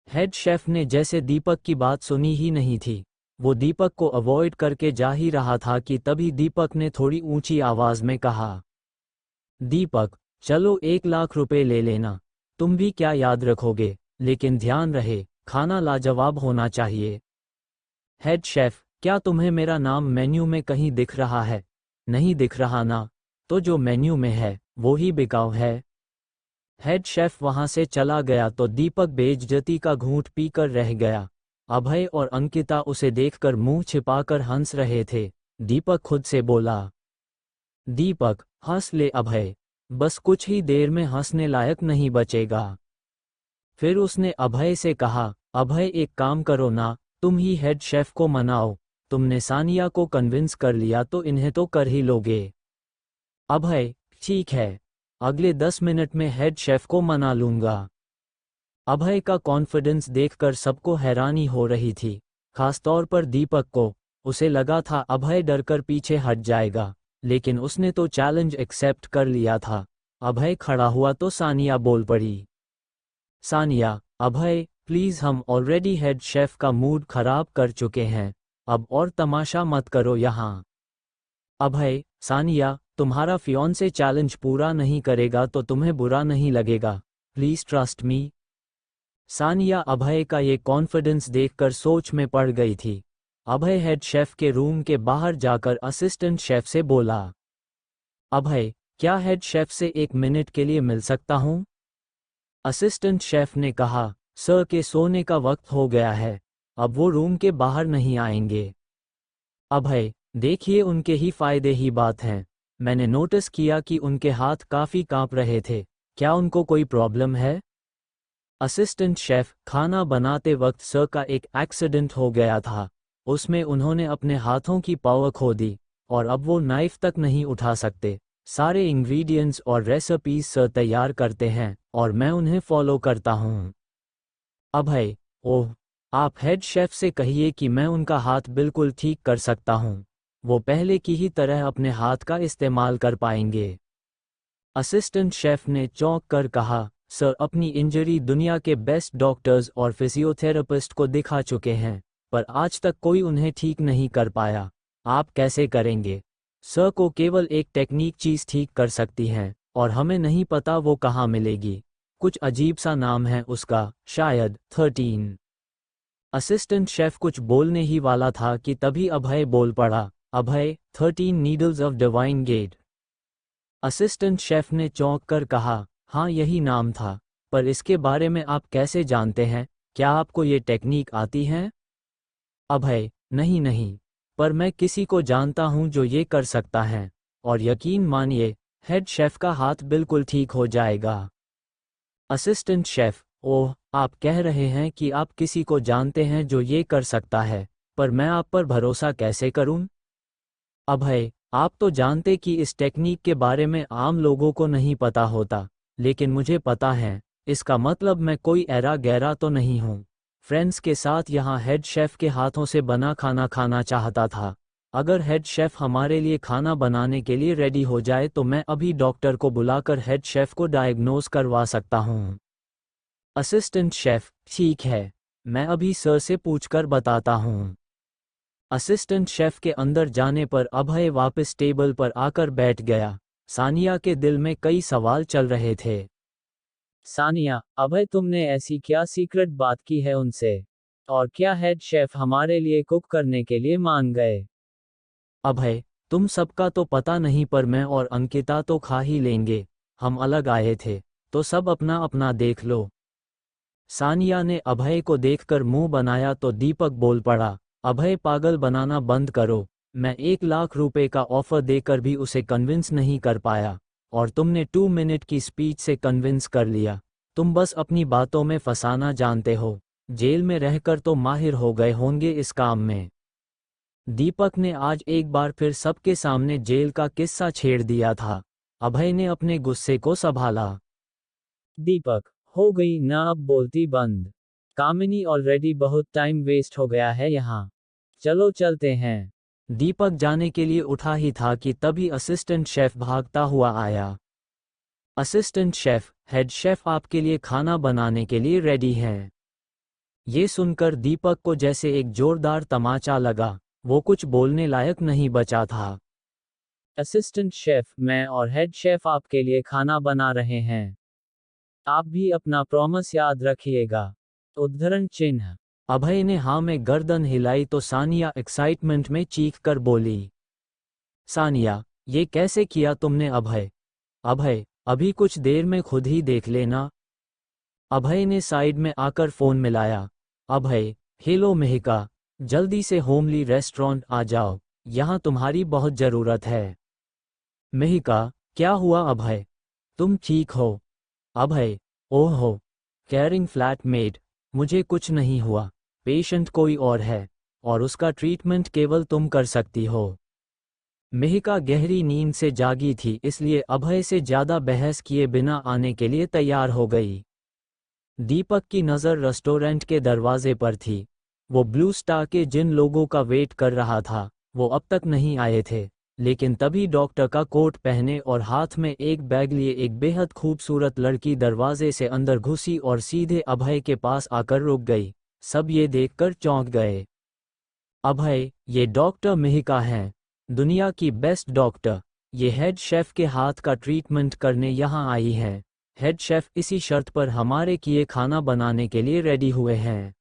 हेड शेफ ने जैसे दीपक की बात सुनी ही नहीं थी। वो दीपक को अवॉइड करके जा ही रहा था कि तभी दीपक ने थोड़ी ऊंची आवाज में कहा, दीपक, चलो 1 लाख रुपए ले लेना। तुम भी क्या याद रखोगे, लेकिन ध्यान रहे, खाना लाजवाब होना चाहिए। हेड शेफ, क्या तुम्हें मेरा नाम मेन्यू में कहीं दिख रहा है? नहीं दिख रहा ना? तो जो मेन्यू में है वो ही बिकाऊ है। हेड शेफ वहां से चला गया तो दीपक बेइज्जती का घूंट पीकर रह गया। अभय और अंकिता उसे देखकर मुंह छिपाकर हंस रहे थे। दीपक खुद से बोला, दीपक, हंस ले अभय, बस कुछ ही देर में हंसने लायक नहीं बचेगा। फिर उसने अभय से कहा, अभय एक काम करो ना, तुम ही हेड शेफ को मनाओ। तुमने सानिया को कन्विंस कर लिया तो इन्हें तो कर ही लोगे। अभय, ठीक है, अगले 10 मिनट में हेड शेफ को मना लूंगा। अभय का कॉन्फिडेंस देखकर सबको हैरानी हो रही थी, खासतौर पर दीपक को। उसे लगा था अभय डरकर पीछे हट जाएगा, लेकिन उसने तो चैलेंज एक्सेप्ट कर लिया था। अभय खड़ा हुआ तो सानिया बोल पड़ी, सानिया, अभय, प्लीज, हम ऑलरेडी हेड शेफ का मूड खराब कर चुके हैं, अब और तमाशा मत करो यहाँ। अभय, सानिया, तुम्हारा फियोंसे चैलेंज पूरा नहीं करेगा तो तुम्हें बुरा नहीं लगेगा, प्लीज ट्रस्ट मी। सानिया अभय का ये कॉन्फिडेंस देखकर सोच में पड़ गई थी। अभय हेड शेफ के रूम के बाहर जाकर असिस्टेंट शेफ से बोला, अभय, क्या हेड शेफ से 1 मिनट के लिए मिल सकता हूँ? असिस्टेंट शेफ ने कहा, सर के सोने का वक्त हो गया है, अब वो रूम के बाहर नहीं आएंगे। अभय, देखिए, उनके ही फायदे ही बात हैं। मैंने नोटिस किया कि उनके हाथ काफी कांप रहे थे, क्या उनको कोई प्रॉब्लम है? असिस्टेंट शेफ, खाना बनाते वक्त सर का एक एक्सीडेंट हो गया था, उसमें उन्होंने अपने हाथों की पावर खो दी और अब वो नाइफ तक नहीं उठा सकते। सारे इंग्रेडिएंट्स और रेसिपीज सर तैयार करते हैं और मैं उन्हें फॉलो करता हूँ। अभय, ओह, आप हेड शेफ से कहिए कि मैं उनका हाथ बिल्कुल ठीक कर सकता हूँ, वो पहले की ही तरह अपने हाथ का इस्तेमाल कर पाएंगे। असिस्टेंट शेफ ने चौंक कर कहा, सर अपनी इंजरी दुनिया के बेस्ट डॉक्टर्स और फिजियोथेरेपिस्ट को दिखा चुके हैं, पर आज तक कोई उन्हें ठीक नहीं कर पाया। आप कैसे करेंगे? सर को केवल एक टेक्निक चीज ठीक कर सकती है और हमें नहीं पता वो कहाँ मिलेगी। कुछ अजीब सा नाम है उसका, शायद 13। असिस्टेंट शेफ कुछ बोलने ही वाला था कि तभी अभय बोल पड़ा, Abhay, 13 needles of divine gate. Assistant chef ने चौंक कर कहा, हाँ यही नाम था, पर इसके बारे में आप कैसे जानते हैं? क्या आपको ये टेक्निक आती है? अभय, नहीं नहीं, पर मैं किसी को जानता हूँ जो ये कर सकता है, और यकीन मानिए, हेड शेफ का हाथ बिल्कुल ठीक हो जाएगा। असिस्टेंट शेफ, ओह, आप कह रहे हैं कि आप किसी को जानते हैं जो ये कर सकता है, पर मैं आप पर भरोसा कैसे करूं? अभय, आप तो जानते कि इस टेक्निक के बारे में आम लोगों को नहीं पता होता, लेकिन मुझे पता है, इसका मतलब मैं कोई ऐरा गैरा तो नहीं हूँ। फ्रेंड्स के साथ यहाँ हेड शेफ के हाथों से बना खाना खाना चाहता था। अगर हेड शेफ हमारे लिए खाना बनाने के लिए रेडी हो जाए तो मैं अभी डॉक्टर को बुलाकर हेड शेफ को डायग्नोज करवा सकता हूँ। असिस्टेंट शेफ, ठीक है, मैं अभी सर से पूछकर बताता हूँ। असिस्टेंट शेफ के अंदर जाने पर अभय वापस टेबल पर आकर बैठ गया। सानिया के दिल में कई सवाल चल रहे थे। सानिया, अभय, तुमने ऐसी क्या सीक्रेट बात की है उनसे? और क्या हेड शेफ हमारे लिए कुक करने के लिए मान गए? अभय, तुम सबका तो पता नहीं, पर मैं और अंकिता तो खा ही लेंगे। हम अलग आए थे, तो सब अपना अपना देख लो। सानिया ने अभय को देखकर मुंह बनाया तो दीपक बोल पड़ा, अभय, पागल बनाना बंद करो। मैं 1 लाख रुपए का ऑफर देकर भी उसे कन्विंस नहीं कर पाया, और तुमने 2 मिनट की स्पीच से कन्विंस कर लिया। तुम बस अपनी बातों में फंसाना जानते हो। जेल में रहकर तो माहिर हो गए होंगे इस काम में। दीपक ने आज एक बार फिर सबके सामने जेल का किस्सा छेड़ दिया था। अभय ने अपने गुस्से को संभाला। दीपक, हो गई ना अब बोलती बंद। कामिनी, ऑलरेडी बहुत टाइम वेस्ट हो गया है यहाँ, चलो चलते हैं। दीपक जाने के लिए उठा ही था कि तभी असिस्टेंट शेफ भागता हुआ आया। असिस्टेंट शेफ, हेड शेफ आपके लिए खाना बनाने के लिए रेडी हैं। ये सुनकर दीपक को जैसे एक जोरदार तमाचा लगा। वो कुछ बोलने लायक नहीं बचा था। असिस्टेंट शेफ, मैं और हेड शेफ आपके लिए खाना बना रहे हैं। आप भी अपना प्रॉमिस याद रखिएगा। उद्धरण चिन्ह। अभय ने हाँ में गर्दन हिलाई तो सानिया एक्साइटमेंट में चीख कर बोली, सानिया, ये कैसे किया तुमने अभय? अभय, अभी कुछ देर में खुद ही देख लेना। अभय ने साइड में आकर फोन मिलाया। अभय, हेलो मेहिका, जल्दी से होमली रेस्टोरेंट आ जाओ, यहाँ तुम्हारी बहुत जरूरत है। मेहिका, क्या हुआ अभय? तुम ठीक हो? अभय, ओह हो, केयरिंग फ्लैटमेट, मुझे कुछ नहीं हुआ, पेशेंट कोई और है, और उसका ट्रीटमेंट केवल तुम कर सकती हो। मेहिका गहरी नींद से जागी थी, इसलिए अभय से ज्यादा बहस किए बिना आने के लिए तैयार हो गई। दीपक की नज़र रेस्टोरेंट के दरवाजे पर थी। वो ब्लू स्टार के जिन लोगों का वेट कर रहा था, वो अब तक नहीं आए थे, लेकिन तभी डॉक्टर का कोट पहने और हाथ में एक बैग लिए एक बेहद खूबसूरत लड़की दरवाजे से अंदर घुसी और सीधे अभय के पास आकर रुक गई। सब ये देखकर चौंक गए। अभय, ये डॉक्टर मेहिका हैं, दुनिया की बेस्ट डॉक्टर। ये हेड शेफ के हाथ का ट्रीटमेंट करने यहाँ आई हैं। हेड शेफ इसी शर्त पर हमारे किए खाना बनाने के लिए रेडी हुए हैं।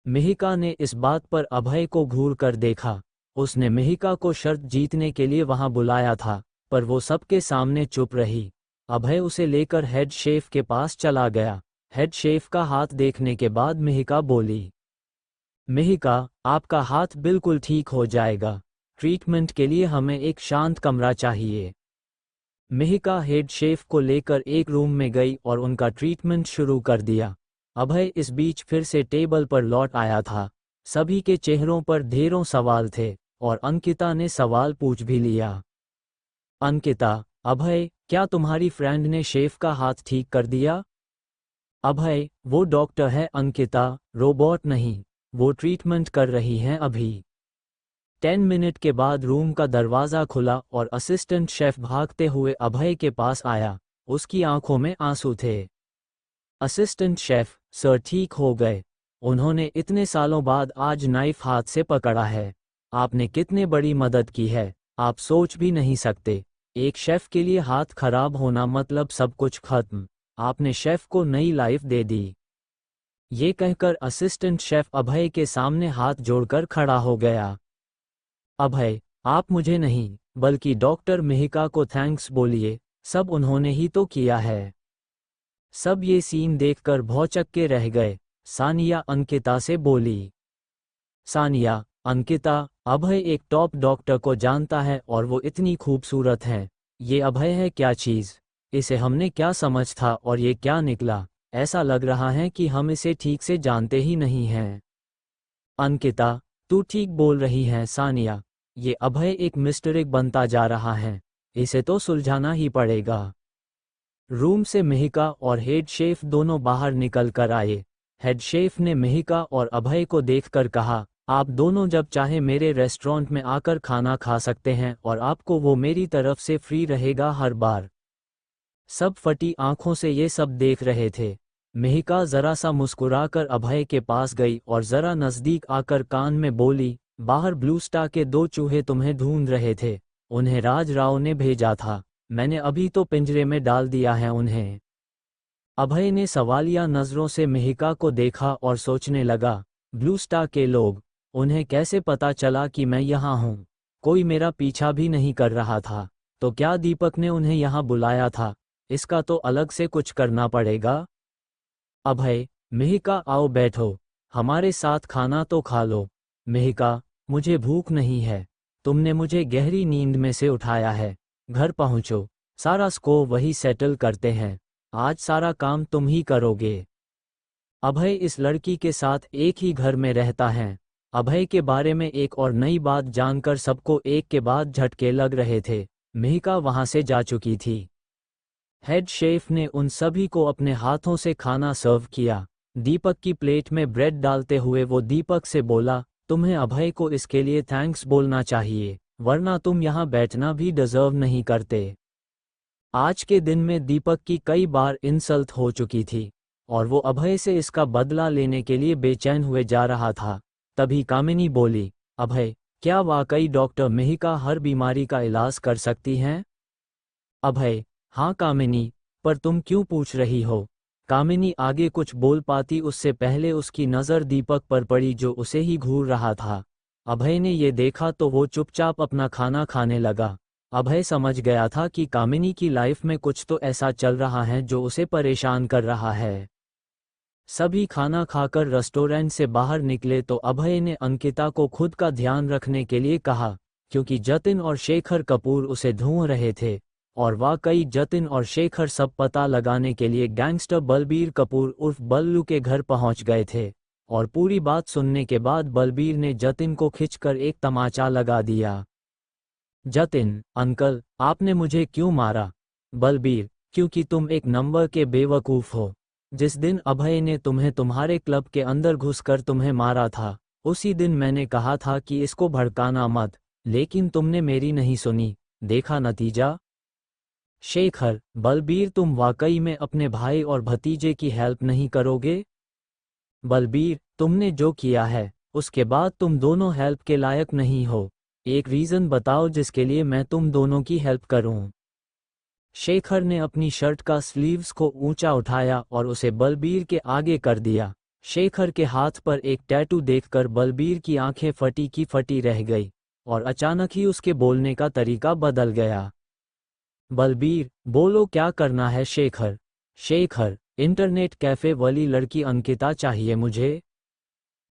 मेहिका ने इस बात पर अभय को घूर कर देखा। उसने मेहिका को शर्त जीतने के लिए वहां बुलाया था, पर वो सबके सामने चुप रही। अभय उसे लेकर हेड शेफ के पास चला गया। हेड शेफ का हाथ देखने के बाद मेहिका बोली, मेहिका, आपका हाथ बिल्कुल ठीक हो जाएगा। ट्रीटमेंट के लिए हमें एक शांत कमरा चाहिए। मेहिका हेड शेफ को लेकर एक रूम में गई और उनका ट्रीटमेंट शुरू कर दिया। अभय इस बीच फिर से टेबल पर लौट आया था। सभी के चेहरों पर ढेरों सवाल थे, और अंकिता ने सवाल पूछ भी लिया। अंकिता, अभय, क्या तुम्हारी फ्रेंड ने शेफ का हाथ ठीक कर दिया? अभय, वो डॉक्टर है अंकिता, रोबोट नहीं। वो ट्रीटमेंट कर रही हैं अभी। 10 मिनट के बाद रूम का दरवाज़ा खुला और असिस्टेंट शेफ भागते हुए अभय के पास आया। उसकी आंखों में आंसू थे। असिस्टेंट शेफ, सर ठीक हो गए। उन्होंने इतने सालों बाद आज नाइफ हाथ से पकड़ा है। आपने कितने बड़ी मदद की है, आप सोच भी नहीं सकते। एक शेफ के लिए हाथ खराब होना मतलब सब कुछ खत्म। आपने शेफ को नई लाइफ दे दी। ये कहकर असिस्टेंट शेफ अभय के सामने हाथ जोड़कर खड़ा हो गया। अभय, आप मुझे नहीं, बल्कि डॉक्टर मेहिका को थैंक्स बोलिए, सब उन्होंने ही तो किया है। सब ये सीन देखकर भौचक्के के रह गए। सानिया अंकिता से बोली, सानिया, अंकिता, अभय एक टॉप डॉक्टर को जानता है और वो इतनी खूबसूरत है। ये अभय है क्या चीज़? इसे हमने क्या समझ था और ये क्या निकला? ऐसा लग रहा है कि हम इसे ठीक से जानते ही नहीं हैं। अंकिता, तू ठीक बोल रही है सानिया, ये अभय एक मिस्टरिक बनता जा रहा है। इसे तो सुलझाना ही पड़ेगा। रूम से मेहिका और हेड शेफ दोनों बाहर निकल कर आए। हेड शेफ ने मेहिका और अभय को देखकर कहा, आप दोनों जब चाहे मेरे रेस्टोरेंट में आकर खाना खा सकते हैं और आपको वो मेरी तरफ से फ्री रहेगा हर बार। सब फटी आंखों से ये सब देख रहे थे। मेहिका जरा सा मुस्कुराकर अभय के पास गई और जरा नजदीक आकर कान में बोली, बाहर ब्लू स्टार के 2 चूहे तुम्हें ढूंढ रहे थे। उन्हें राज राव ने भेजा था। मैंने अभी तो पिंजरे में डाल दिया है उन्हें। अभय ने सवालिया नजरों से मेहिका को देखा और सोचने लगा, ब्लू स्टार के लोग, उन्हें कैसे पता चला कि मैं यहाँ हूँ? कोई मेरा पीछा भी नहीं कर रहा था, तो क्या दीपक ने उन्हें यहाँ बुलाया था? इसका तो अलग से कुछ करना पड़ेगा। अभय, मेहिका आओ बैठो, हमारे साथ खाना तो खा लो। मेहिका, मुझे भूख नहीं है। तुमने मुझे गहरी नींद में से उठाया है। घर पहुँचो, सारा स्को वही सेटल करते हैं। आज सारा काम तुम ही करोगे। अभय इस लड़की के साथ एक ही घर में रहता है। अभय के बारे में एक और नई बात जानकर सबको एक के बाद झटके लग रहे थे। मेहिका वहां से जा चुकी थी। हेड शेफ ने उन सभी को अपने हाथों से खाना सर्व किया। दीपक की प्लेट में ब्रेड डालते हुए वो दीपक से बोला, तुम्हें अभय को इसके लिए थैंक्स बोलना चाहिए, वरना तुम यहाँ बैठना भी डिजर्व नहीं करते। आज के दिन में दीपक की कई बार इंसल्ट हो चुकी थी, और वो अभय से इसका बदला लेने के लिए बेचैन हुए जा रहा था। तभी कामिनी बोली, अभय, क्या वाकई डॉक्टर मिहिका हर बीमारी का इलाज कर सकती हैं? अभय, हाँ कामिनी, पर तुम क्यों पूछ रही हो? कामिनी आगे कुछ बोल पाती उससे पहले उसकी नज़र दीपक पर पड़ी जो उसे ही घूर रहा था। अभय ने ये देखा तो वो चुपचाप अपना खाना खाने लगा। अभय समझ गया था कि कामिनी की लाइफ में कुछ तो ऐसा चल रहा है जो उसे परेशान कर रहा है। सभी खाना खाकर रेस्टोरेंट से बाहर निकले तो अभय ने अंकिता को खुद का ध्यान रखने के लिए कहा, क्योंकि जतिन और शेखर कपूर उसे ढूंढ रहे थे। और वाकई जतिन और शेखर सब पता लगाने के लिए गैंगस्टर बलबीर कपूर उर्फ बल्लू के घर पहुंच गए थे। और पूरी बात सुनने के बाद बलबीर ने जतिन को खींचकर एक तमाचा लगा दिया। जतिन, अंकल, आपने मुझे क्यों मारा? बलबीर, क्योंकि तुम एक नंबर के बेवकूफ़ हो। जिस दिन अभय ने तुम्हें तुम्हारे क्लब के अंदर घुसकर तुम्हें मारा था, उसी दिन मैंने कहा था कि इसको भड़काना मत, लेकिन तुमने मेरी नहीं सुनी। देखा नतीजा? शेखर, बलबीर, तुम वाकई में अपने भाई और भतीजे की हेल्प नहीं करोगे? बलबीर, तुमने जो किया है, उसके बाद तुम दोनों हेल्प के लायक नहीं हो। एक रीज़न बताओ जिसके लिए मैं तुम दोनों की हेल्प करूं। शेखर ने अपनी शर्ट का स्लीव्स को ऊंचा उठाया और उसे बलबीर के आगे कर दिया। शेखर के हाथ पर एक टैटू देखकर बलबीर की आंखें फटी की फटी रह गई और अचानक ही उसके बोलने का तरीका बदल गया। बलबीर, बोलो क्या करना है शेखर? शेखर, इंटरनेट कैफे वाली लड़की अंकिता चाहिए मुझे।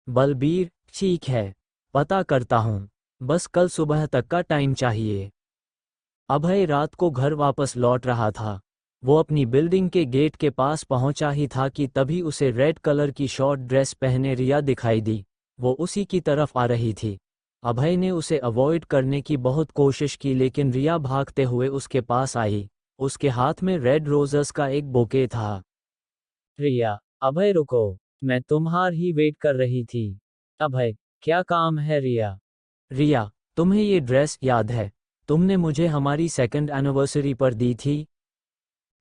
बलबीर, ठीक है, पता करता हूँ, बस कल सुबह तक का टाइम चाहिए। अभय रात को घर वापस लौट रहा था। वो अपनी बिल्डिंग के गेट के पास पहुंचा ही था कि तभी उसे रेड कलर की शॉर्ट ड्रेस पहने रिया दिखाई दी। वो उसी की तरफ आ रही थी। अभय ने उसे अवॉइड करने की बहुत कोशिश की लेकिन रिया भागते हुए उसके पास आई। उसके हाथ में रेड रोजेस का एक बोके था। रिया, अभय रुको, मैं तुम्हारी ही वेट कर रही थी। अभय, क्या काम है रिया? रिया, तुम्हें ये ड्रेस याद है? तुमने मुझे हमारी सेकंड एनिवर्सरी पर दी थी।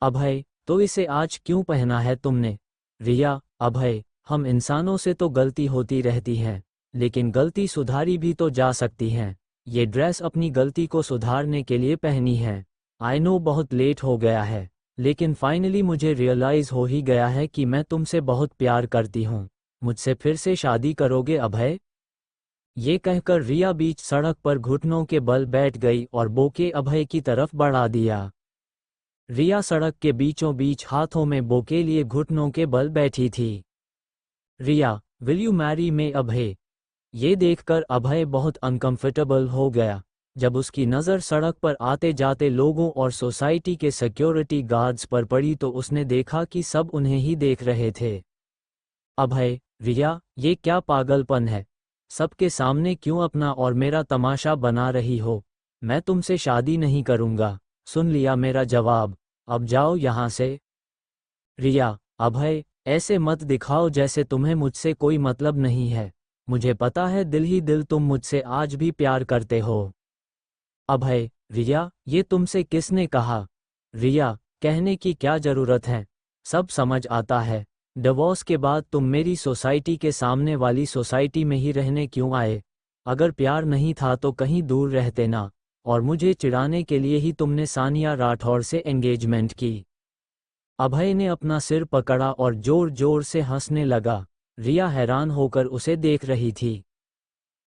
अभय, तो इसे आज क्यों पहना है तुमने? रिया, अभय, हम इंसानों से तो गलती होती रहती है, लेकिन गलती सुधारी भी तो जा सकती है। ये ड्रेस अपनी गलती को सुधारने के लिए पहनी है। आई नो बहुत लेट हो गया है, लेकिन फाइनली मुझे रियलाइज हो ही गया है कि मैं तुमसे बहुत प्यार करती हूँ। मुझसे फिर से शादी करोगे अभय? ये कहकर रिया बीच सड़क पर घुटनों के बल बैठ गई और बोके अभय की तरफ बढ़ा दिया। रिया सड़क के बीचों बीच हाथों में बोके लिए घुटनों के बल बैठी थी। रिया, विल यू मैरी मी अभय? ये देखकर अभय बहुत अनकंफर्टेबल हो गया। जब उसकी नज़र सड़क पर आते जाते लोगों और सोसाइटी के सिक्योरिटी गार्ड्स पर पड़ी तो उसने देखा कि सब उन्हें ही देख रहे थे। अभय, रिया, ये क्या पागलपन है? सबके सामने क्यों अपना और मेरा तमाशा बना रही हो? मैं तुमसे शादी नहीं करूंगा। सुन लिया मेरा जवाब, अब जाओ यहाँ से। रिया, अभय, ऐसे मत दिखाओ जैसे तुम्हें मुझसे कोई मतलब नहीं है। मुझे पता है दिल ही दिल तुम मुझसे आज भी प्यार करते हो। अभय, रिया, ये तुमसे किसने कहा? रिया, कहने की क्या ज़रूरत है, सब समझ आता है। डिवोर्स के बाद तुम मेरी सोसाइटी के सामने वाली सोसाइटी में ही रहने क्यों आए? अगर प्यार नहीं था तो कहीं दूर रहते ना, और मुझे चिढ़ाने के लिए ही तुमने सानिया राठौर से एंगेजमेंट की। अभय ने अपना सिर पकड़ा और जोर जोर से हंसने लगा। रिया हैरान होकर उसे देख रही थी।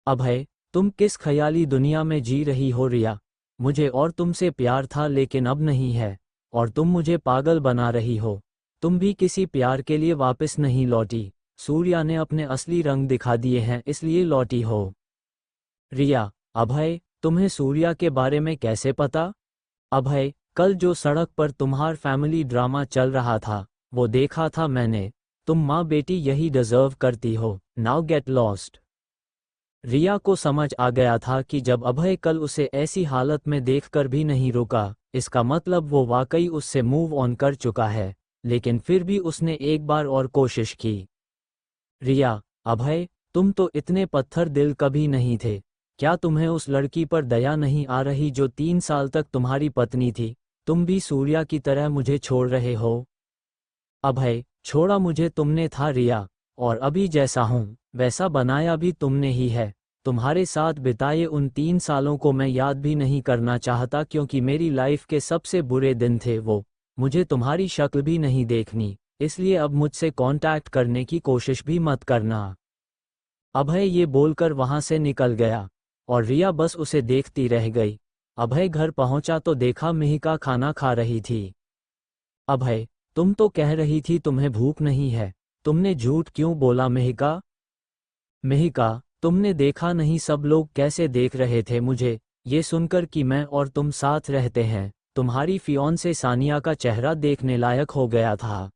अभय, तुम किस ख्याली दुनिया में जी रही हो रिया? मुझे और तुमसे प्यार था लेकिन अब नहीं है, और तुम मुझे पागल बना रही हो। तुम भी किसी प्यार के लिए वापस नहीं लौटी। सूर्या ने अपने असली रंग दिखा दिए हैं इसलिए लौटी हो। रिया, अभय, तुम्हें सूर्या के बारे में कैसे पता? अभय, कल जो सड़क पर तुम्हार फैमिली ड्रामा चल रहा था, वो देखा था मैंने। तुम माँ बेटी यही डिजर्व करती हो, नाउ गेट लॉस्ट। रिया को समझ आ गया था कि जब अभय कल उसे ऐसी हालत में देखकर भी नहीं रुका, इसका मतलब वो वाकई उससे मूव ऑन कर चुका है, लेकिन फिर भी उसने एक बार और कोशिश की। रिया, अभय, तुम तो इतने पत्थर दिल कभी नहीं थे। क्या तुम्हें उस लड़की पर दया नहीं आ रही जो 3 साल तक तुम्हारी पत्नी थी? तुम भी सूर्या की तरह मुझे छोड़ रहे हो। अभय, छोड़ा मुझे तुमने था रिया, और अभी जैसा हूँ वैसा बनाया भी तुमने ही है। तुम्हारे साथ बिताए उन 3 सालों को मैं याद भी नहीं करना चाहता, क्योंकि मेरी लाइफ के सबसे बुरे दिन थे वो। मुझे तुम्हारी शक्ल भी नहीं देखनी, इसलिए अब मुझसे कांटेक्ट करने की कोशिश भी मत करना। अभय ये बोलकर वहां से निकल गया, और रिया बस उसे देखती रह गई। अभय घर पहुंचा तो देखा मिहिका खाना खा रही थी। अभय, तुम तो कह रही थी तुम्हें भूख नहीं है, तुमने झूठ क्यों बोला मिहिका? मिहिका, तुमने देखा नहीं सब लोग कैसे देख रहे थे मुझे? ये सुनकर कि मैं और तुम साथ रहते हैं, तुम्हारी फियोंसे सानिया का चेहरा देखने लायक हो गया था।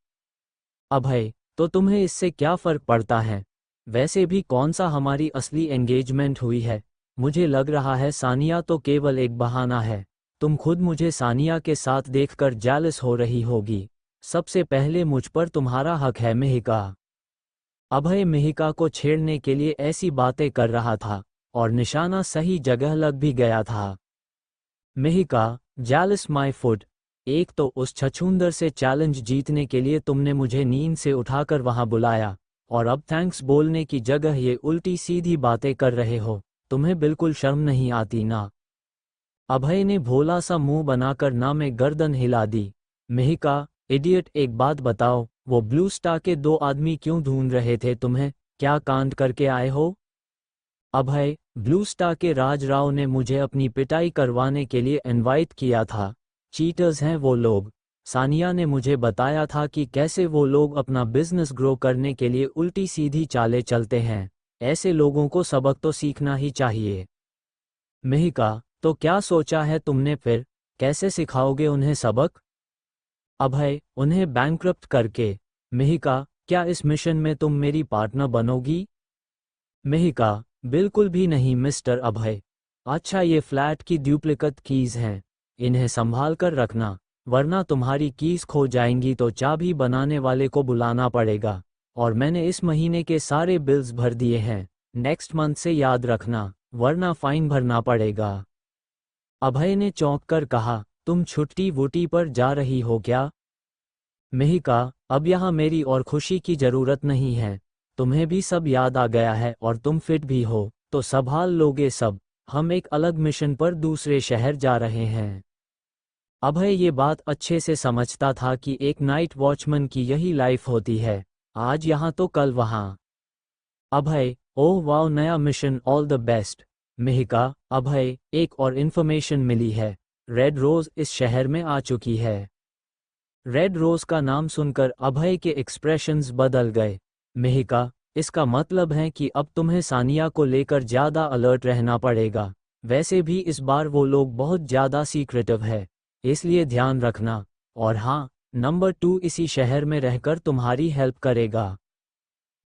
अभय, तो तुम्हें इससे क्या फर्क पड़ता है? वैसे भी कौन सा हमारी असली एंगेजमेंट हुई है? मुझे लग रहा है सानिया तो केवल एक बहाना है। तुम खुद मुझे सानिया के साथ देखकर जेलस हो रही होगी। सबसे पहले मुझ पर तुम्हारा हक है मिहिका। अभय मिहिका को छेड़ने के लिए ऐसी बातें कर रहा था, और निशाना सही जगह लग भी गया था। Mihika, jealous my foot. एक तो उस छछूंदर से चैलेंज जीतने के लिए तुमने मुझे नींद से उठाकर वहां बुलाया, और अब थैंक्स बोलने की जगह ये उल्टी सीधी बातें कर रहे हो। तुम्हें बिल्कुल शर्म नहीं आती ना? अभय ने भोला सा मुंह बनाकर ना में गर्दन हिला दी। मिहिका, इडियट, एक बात बताओ, वो ब्लू स्टार के 2 आदमी क्यों ढूंढ रहे थे तुम्हें? क्या कांड करके आए हो? अभय, ब्लू स्टार के राज राव ने मुझे अपनी पिटाई करवाने के लिए इनवाइट किया था। चीटर्स हैं वो लोग। सानिया ने मुझे बताया था कि कैसे वो लोग अपना बिजनेस ग्रो करने के लिए उल्टी सीधी चालें चलते हैं। ऐसे लोगों को सबक तो सीखना ही चाहिए। मिहिका, तो क्या सोचा है तुमने फिर? कैसे सिखाओगे उन्हें सबक? अभय, उन्हें बैंकरप्ट करके। मिहिका, क्या इस मिशन में तुम मेरी पार्टनर बनोगी? मिहिका, बिल्कुल भी नहीं मिस्टर अभय। अच्छा, ये फ्लैट की डुप्लीकेट कीज हैं, इन्हें संभाल कर रखना, वरना तुम्हारी कीज खो जाएंगी तो चाबी बनाने वाले को बुलाना पड़ेगा। और मैंने इस महीने के सारे बिल्स भर दिए हैं, नेक्स्ट मंथ से याद रखना, वरना फाइन भरना पड़ेगा। अभय ने चौंक कर कहा, तुम छुट्टी वुट्टी पर जा रही हो क्या? मिहिका, अब यहाँ मेरी और खुशी की जरूरत नहीं है। तुम्हें भी सब याद आ गया है और तुम फिट भी हो, तो संभाल लोगे सब। हम एक अलग मिशन पर दूसरे शहर जा रहे हैं। अभय ये बात अच्छे से समझता था कि एक नाइट वॉचमैन की यही लाइफ होती है, आज यहाँ तो कल वहाँ। अभय, ओह वाओ, नया मिशन, all the best. Mihika, Abhay, एक और इन्फॉर्मेशन मिली है, रेड रोज इस शहर में आ चुकी है। रेड रोज का नाम सुनकर अभय के एक्सप्रेशंस बदल गए। मिहिका, इसका मतलब है कि अब तुम्हें सानिया को लेकर ज्यादा अलर्ट रहना पड़ेगा। वैसे भी इस बार वो लोग बहुत ज्यादा सीक्रेटिव है, इसलिए ध्यान रखना। और हाँ, नंबर 2 इसी शहर में रहकर तुम्हारी हेल्प करेगा।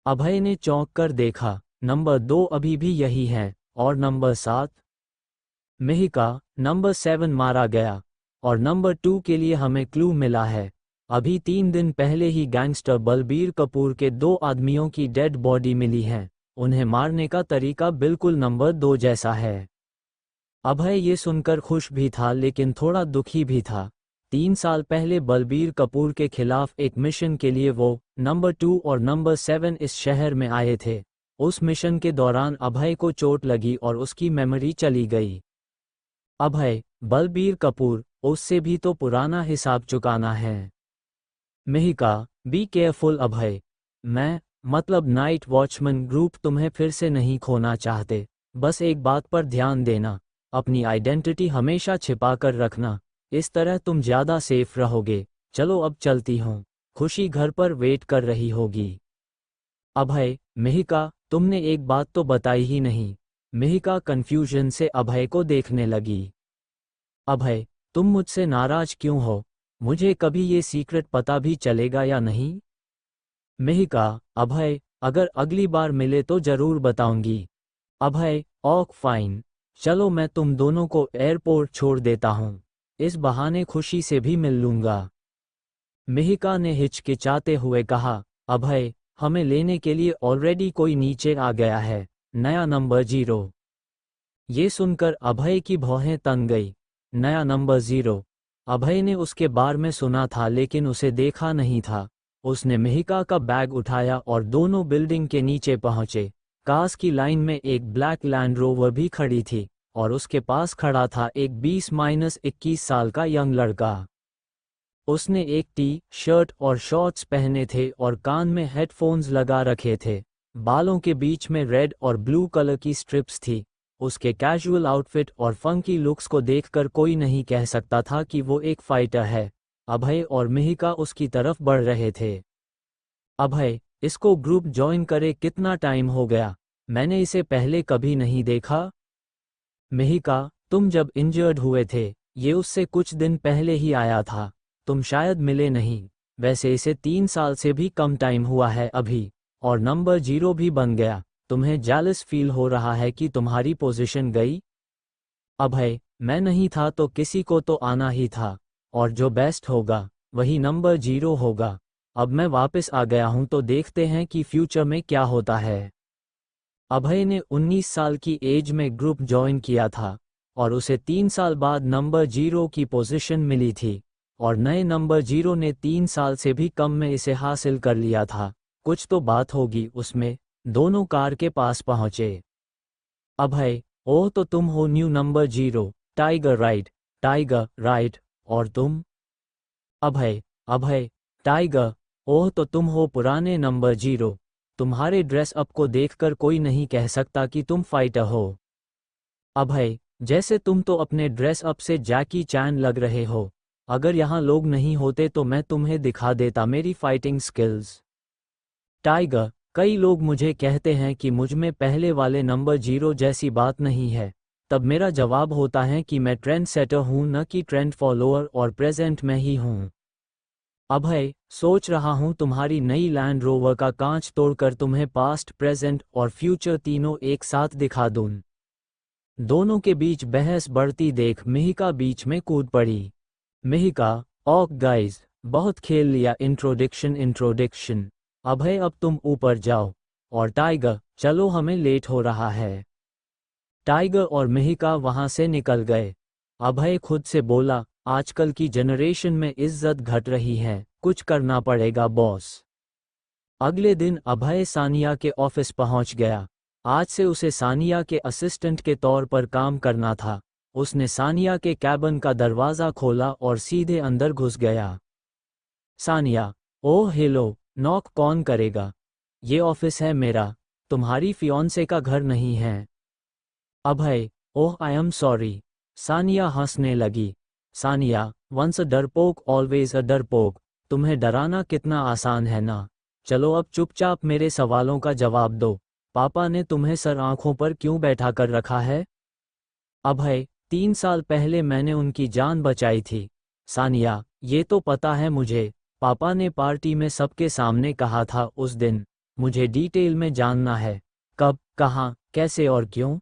अभय ने चौंक कर देखा, नंबर 2 अभी भी यही है, और नंबर 7? मिहिका, नंबर 7 मारा गया, और नंबर 2 के लिए हमें क्लू मिला है। अभी 3 दिन पहले ही गैंगस्टर बलबीर कपूर के 2 आदमियों की डेड बॉडी मिली है। उन्हें मारने का तरीका बिल्कुल नंबर 2 जैसा है। अभय ये सुनकर खुश भी था लेकिन थोड़ा दुखी भी था। 3 साल पहले बलबीर कपूर के खिलाफ एक मिशन के लिए वो नंबर 2 और नंबर 7 इस शहर में आए थे। उस मिशन के दौरान अभय को चोट लगी और उसकी मेमोरी चली गई। अभय, बलबीर कपूर, उससे भी तो पुराना हिसाब चुकाना है। मिहिका, बी केयरफुल अभय। मैं, मतलब नाइट वॉचमैन ग्रुप तुम्हें फिर से नहीं खोना चाहते। बस एक बात पर ध्यान देना, अपनी आइडेंटिटी हमेशा छिपा कर रखना, इस तरह तुम ज्यादा सेफ रहोगे। चलो अब चलती हूँ, खुशी घर पर वेट कर रही होगी। अभय, मिहिका, तुमने एक बात तो बताई ही नहीं। मिहिका कंफ्यूजन से अभय को देखने लगी। अभय, तुम मुझसे नाराज क्यों हो? मुझे कभी ये सीक्रेट पता भी चलेगा या नहीं? मिहिका, अभय, अगर अगली बार मिले तो जरूर बताऊंगी। अभय, ओक फाइन, चलो मैं तुम दोनों को एयरपोर्ट छोड़ देता हूँ, इस बहाने खुशी से भी मिल लूंगा। मिहिका ने हिचकिचाते हुए कहा, अभय, हमें लेने के लिए ऑलरेडी कोई नीचे आ गया है, नया नंबर 0। ये सुनकर अभय की भौहें तन गई। नया नंबर 0? अभय ने उसके बारे में सुना था लेकिन उसे देखा नहीं था। उसने मिहिका का बैग उठाया और दोनों बिल्डिंग के नीचे पहुंचे। कार्स की लाइन में एक ब्लैक लैंड रोवर भी खड़ी थी और उसके पास खड़ा था एक 20-21 साल का यंग लड़का। उसने एक टी शर्ट और शॉर्ट्स पहने थे और कान में हेडफोन्स लगा रखे थे। बालों के बीच में रेड और ब्लू कलर की स्ट्रिप्स थी। उसके कैजुअल आउटफिट और फंकी लुक्स को देखकर कोई नहीं कह सकता था कि वो एक फाइटर है। अभय और मिहिका उसकी तरफ बढ़ रहे थे। अभय, इसको ग्रुप ज्वाइन करे कितना टाइम हो गया? मैंने इसे पहले कभी नहीं देखा। मिहिका, तुम जब इंजर्ड हुए थे, ये उससे कुछ दिन पहले ही आया था। तुम शायद मिले नहीं। वैसे इसे 3 साल से भी कम टाइम हुआ है अभी, और नंबर 0 भी बन गया। तुम्हें जेलस फील हो रहा है कि तुम्हारी पोजीशन गई? अभय, मैं नहीं था तो किसी को तो आना ही था, और जो बेस्ट होगा वही नंबर 0 होगा। अब मैं वापस आ गया हूं तो देखते हैं कि फ्यूचर में क्या होता है। अभय ने 19 साल की एज में ग्रुप ज्वाइन किया था और उसे 3 साल बाद नंबर 0 की पोजीशन मिली थी, और नए नंबर 0 ने 3 साल से भी कम में इसे हासिल कर लिया था। कुछ तो बात होगी उसमें। दोनों कार के पास पहुंचे। अभय, ओह तो तुम हो new number 0, tiger right? Tiger right. और तुम? अभय, अभय, टाइगर। ओह तो तुम हो पुराने नंबर 0। तुम्हारे ड्रेस अप को देखकर कोई नहीं कह सकता कि तुम फाइटर हो। अभय, जैसे तुम तो अपने ड्रेस अप से जैकी चैन लग रहे हो। अगर यहाँ लोग नहीं होते तो मैं तुम्हें दिखा देता मेरी फाइटिंग स्किल्स। टाइगर, कई लोग मुझे कहते हैं कि मुझ में पहले वाले नंबर 0 जैसी बात नहीं है। तब मेरा जवाब होता है कि मैं ट्रेंड सेटर हूं, न कि ट्रेंड फॉलोअर, और प्रेजेंट में ही हूं। अभय, सोच रहा हूं तुम्हारी नई लैंड रोवर का कांच तोड़कर तुम्हें पास्ट, प्रेजेंट और फ्यूचर तीनों एक साथ दिखा दूं। दोनों के बीच बहस बढ़ती देख मिहिका बीच में कूद पड़ी। मिहिका, ओक गाइज, बहुत खेल लिया इंट्रोडक्शन। अभय, अब तुम ऊपर जाओ। और टाइगर, चलो हमें लेट हो रहा है। टाइगर और मिहिका वहां से निकल गए। अभय खुद से बोला, आजकल की जनरेशन में इज्जत घट रही है, कुछ करना पड़ेगा बॉस। अगले दिन अभय सानिया के ऑफिस पहुंच गया। आज से उसे सानिया के असिस्टेंट के तौर पर काम करना था। उसने सानिया के कैबिन का दरवाज़ा खोला और सीधे अंदर घुस गया। सानिया, ओह हेलो, नॉक कौन करेगा? ये ऑफिस है मेरा, तुम्हारी फियोंसे का घर नहीं है। अभय, ओह आई एम सॉरी। सानिया हंसने लगी। सानिया, वंस अ डरपोक ऑलवेज अ डरपोक। तुम्हें डराना कितना आसान है ना। चलो अब चुपचाप मेरे सवालों का जवाब दो। पापा ने तुम्हें सर आंखों पर क्यों बैठा कर रखा है? अभय, 3 साल पहले मैंने उनकी जान बचाई थी। सानिया, ये तो पता है मुझे। पापा ने पार्टी में सबके सामने कहा था उस दिन। मुझे डिटेल में जानना है, कब, कहाँ, कैसे और क्यों।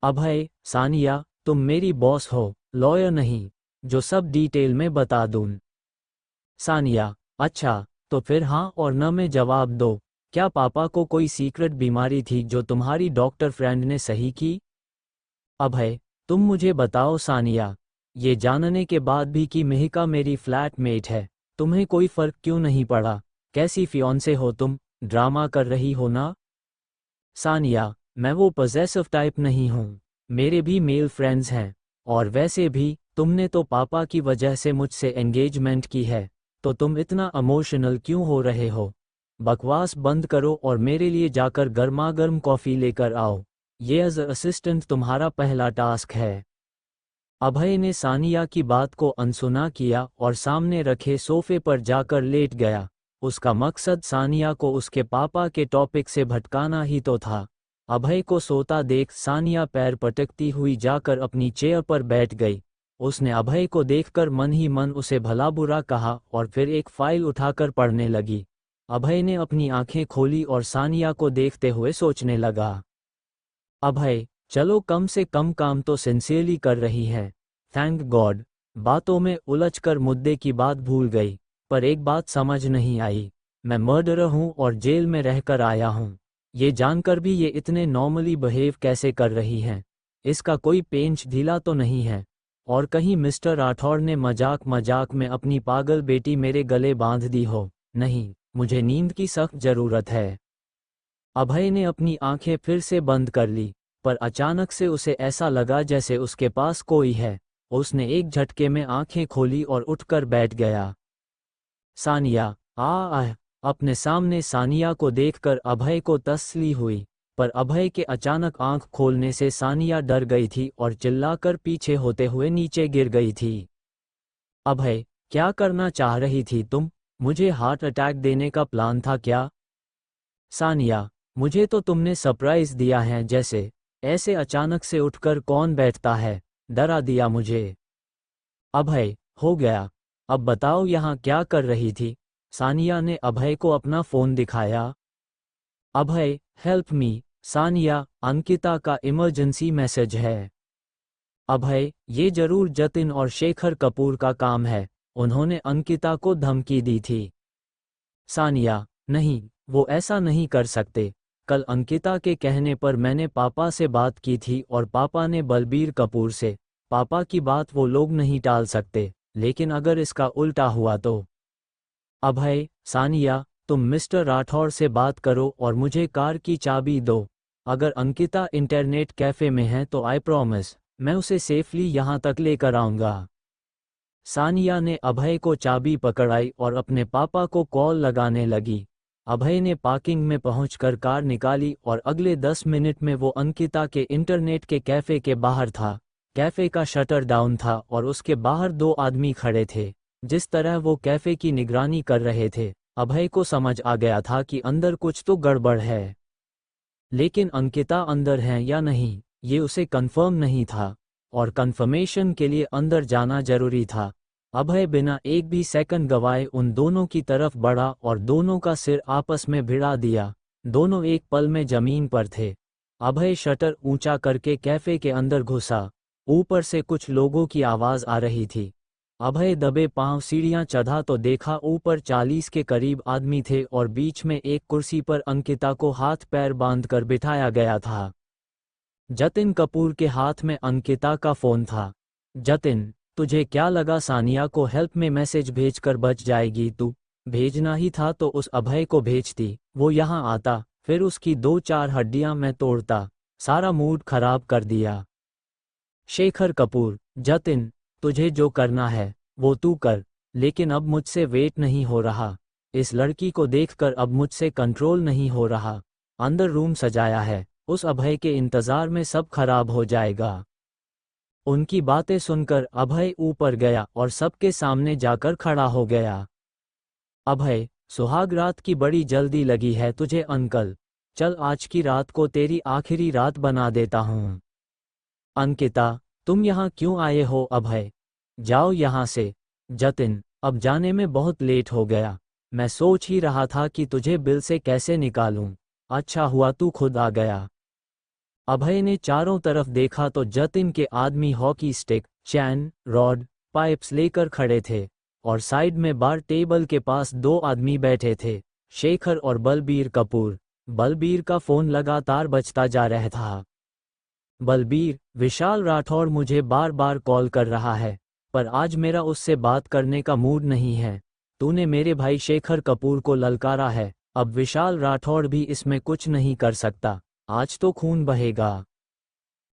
अभय, सानिया, तुम मेरी बॉस हो, लॉयर नहीं, जो सब डिटेल में बता दूं। सानिया, अच्छा, तो फिर हाँ और न में जवाब दो। क्या पापा को कोई सीक्रेट बीमारी थी जो तुम्हारी डॉक्टर फ्रेंड ने सही की? अभय, तुम मुझे बताओ सानिया, ये जानने के बाद भी कि मिहिका मेरी फ्लैटमेट है, तुम्हें कोई फर्क क्यों नहीं पड़ा? कैसी फियोंसे हो तुम, ड्रामा कर रही हो ना? सानिया, मैं वो पॉसेसिव टाइप नहीं हूँ, मेरे भी मेल फ्रेंड्स हैं, और वैसे भी तुमने तो पापा की वजह से मुझसे एंगेजमेंट की है, तो तुम इतना इमोशनल क्यों हो रहे हो? बकवास बंद करो और मेरे लिए जाकर गर्मा-गर्म कॉफ़ी लेकर आओ। ये एज असिस्टेंट तुम्हारा पहला टास्क है। अभय ने सानिया की बात को अनसुना किया और सामने रखे सोफे पर जाकर लेट गया। उसका मकसद सानिया को उसके पापा के टॉपिक से भटकाना ही तो था। अभय को सोता देख सानिया पैर पटकती हुई जाकर अपनी चेयर पर बैठ गई। उसने अभय को देखकर मन ही मन उसे भला बुरा कहा और फिर एक फाइल उठाकर पढ़ने लगी। अभय ने अपनी आंखें खोली और सानिया को देखते हुए सोचने लगा। अभय, चलो कम से कम काम तो सिंसियरली कर रही है, थैंक गॉड। बातों में उलझकर मुद्दे की बात भूल गई, पर एक बात समझ नहीं आई, मैं मर्डरर हूं और जेल में रहकर आया हूं। ये जानकर भी ये इतने नॉर्मली बिहेव कैसे कर रही हैं? इसका कोई पेंच ढीला तो नहीं है? और कहीं मिस्टर राठौड़ ने मजाक मजाक में अपनी पागल बेटी मेरे गले बांध दी हो? नहीं, मुझे नींद की सख्त जरूरत है। अभय ने अपनी आंखें फिर से बंद कर ली, पर अचानक से उसे ऐसा लगा जैसे उसके पास कोई है। उसने एक झटके में आंखें खोली और उठकर बैठ गया। सानिया, आह! अपने सामने सानिया को देखकर अभय को तसल्ली हुई, पर अभय के अचानक आंख खोलने से सानिया डर गई थी और चिल्लाकर पीछे होते हुए नीचे गिर गई थी। अभय, क्या करना चाह रही थी तुम? मुझे हार्ट अटैक देने का प्लान था क्या? सानिया, मुझे तो तुमने सरप्राइज दिया है जैसे। ऐसे अचानक से उठकर कौन बैठता है? डरा दिया मुझे। अभय, हो गया। अब बताओ यहाँ क्या कर रही थी? सानिया ने अभय को अपना फोन दिखाया। अभय, हेल्प मी। सानिया, अंकिता का इमरजेंसी मैसेज है। अभय, ये जरूर जतिन और शेखर कपूर का काम है। उन्होंने अंकिता को धमकी दी थी। सानिया, नहीं, वो ऐसा नहीं कर सकते। कल अंकिता के कहने पर मैंने पापा से बात की थी और पापा ने बलबीर कपूर से। पापा की बात वो लोग नहीं टाल सकते, लेकिन अगर इसका उल्टा हुआ तो? अभय, सानिया, तुम मिस्टर राठौर से बात करो और मुझे कार की चाबी दो। अगर अंकिता इंटरनेट कैफे में है तो आई प्रॉमिस, मैं उसे सेफली यहाँ तक लेकर आऊँगा। सानिया ने अभय को चाबी पकड़ाई और अपने पापा को कॉल लगाने लगी। अभय ने पार्किंग में पहुंचकर कार निकाली और अगले 10 मिनट में वो अंकिता के इंटरनेट के कैफे के बाहर था। कैफे का शटर डाउन था और उसके बाहर 2 आदमी खड़े थे। जिस तरह वो कैफे की निगरानी कर रहे थे, अभय को समझ आ गया था कि अंदर कुछ तो गड़बड़ है। लेकिन अंकिता अंदर है या नहीं, ये उसे कंफर्म नहीं था, और कंफर्मेशन के लिए अंदर जाना जरूरी था। अभय बिना एक भी सेकंड गवाए उन दोनों की तरफ बढ़ा और दोनों का सिर आपस में भिड़ा दिया। दोनों एक पल में जमीन पर थे। अभय शटर ऊंचा करके कैफे के अंदर घुसा। ऊपर से कुछ लोगों की आवाज आ रही थी। अभय दबे पांव सीढ़ियां चढ़ा तो देखा ऊपर 40 के करीब आदमी थे और बीच में एक कुर्सी पर अंकिता को हाथ पैर बांधकर बिठाया गया था। जतिन कपूर के हाथ में अंकिता का फोन था। जतिन, तुझे क्या लगा सानिया को हेल्प में मैसेज भेजकर बच जाएगी तू? भेजना ही था तो उस अभय को भेजती, वो यहाँ आता, फिर उसकी 2-4 हड्डियां मैं तोड़ता। सारा मूड खराब कर दिया। शेखर कपूर, जतिन, तुझे जो करना है वो तू कर, लेकिन अब मुझसे वेट नहीं हो रहा। इस लड़की को देखकर अब मुझसे कंट्रोल नहीं हो रहा। अंदर रूम सजाया है, उस अभय के इंतजार में सब खराब हो जाएगा। उनकी बातें सुनकर अभय ऊपर गया और सबके सामने जाकर खड़ा हो गया। अभय, सुहाग रात की बड़ी जल्दी लगी है तुझे अंकल। चल आज की रात को तेरी आखिरी रात बना देता हूँ। अंकिता, तुम यहाँ क्यों आए हो? अभय, जाओ यहाँ से। जतिन, अब जाने में बहुत लेट हो गया। मैं सोच ही रहा था कि तुझे बिल से कैसे निकालूं। अच्छा हुआ तू खुद आ गया। अभय ने चारों तरफ देखा तो जतिन के आदमी हॉकी स्टिक, चैन, रॉड, पाइप्स लेकर खड़े थे, और साइड में बार टेबल के पास 2 आदमी बैठे थे, शेखर और बलबीर कपूर। बलबीर का फोन लगातार बजता जा रहा था। बलबीर, विशाल राठौर मुझे बार बार कॉल कर रहा है, पर आज मेरा उससे बात करने का मूड नहीं है। तूने मेरे भाई शेखर कपूर को ललकारा है, अब विशाल राठौर भी इसमें कुछ नहीं कर सकता। आज तो खून बहेगा।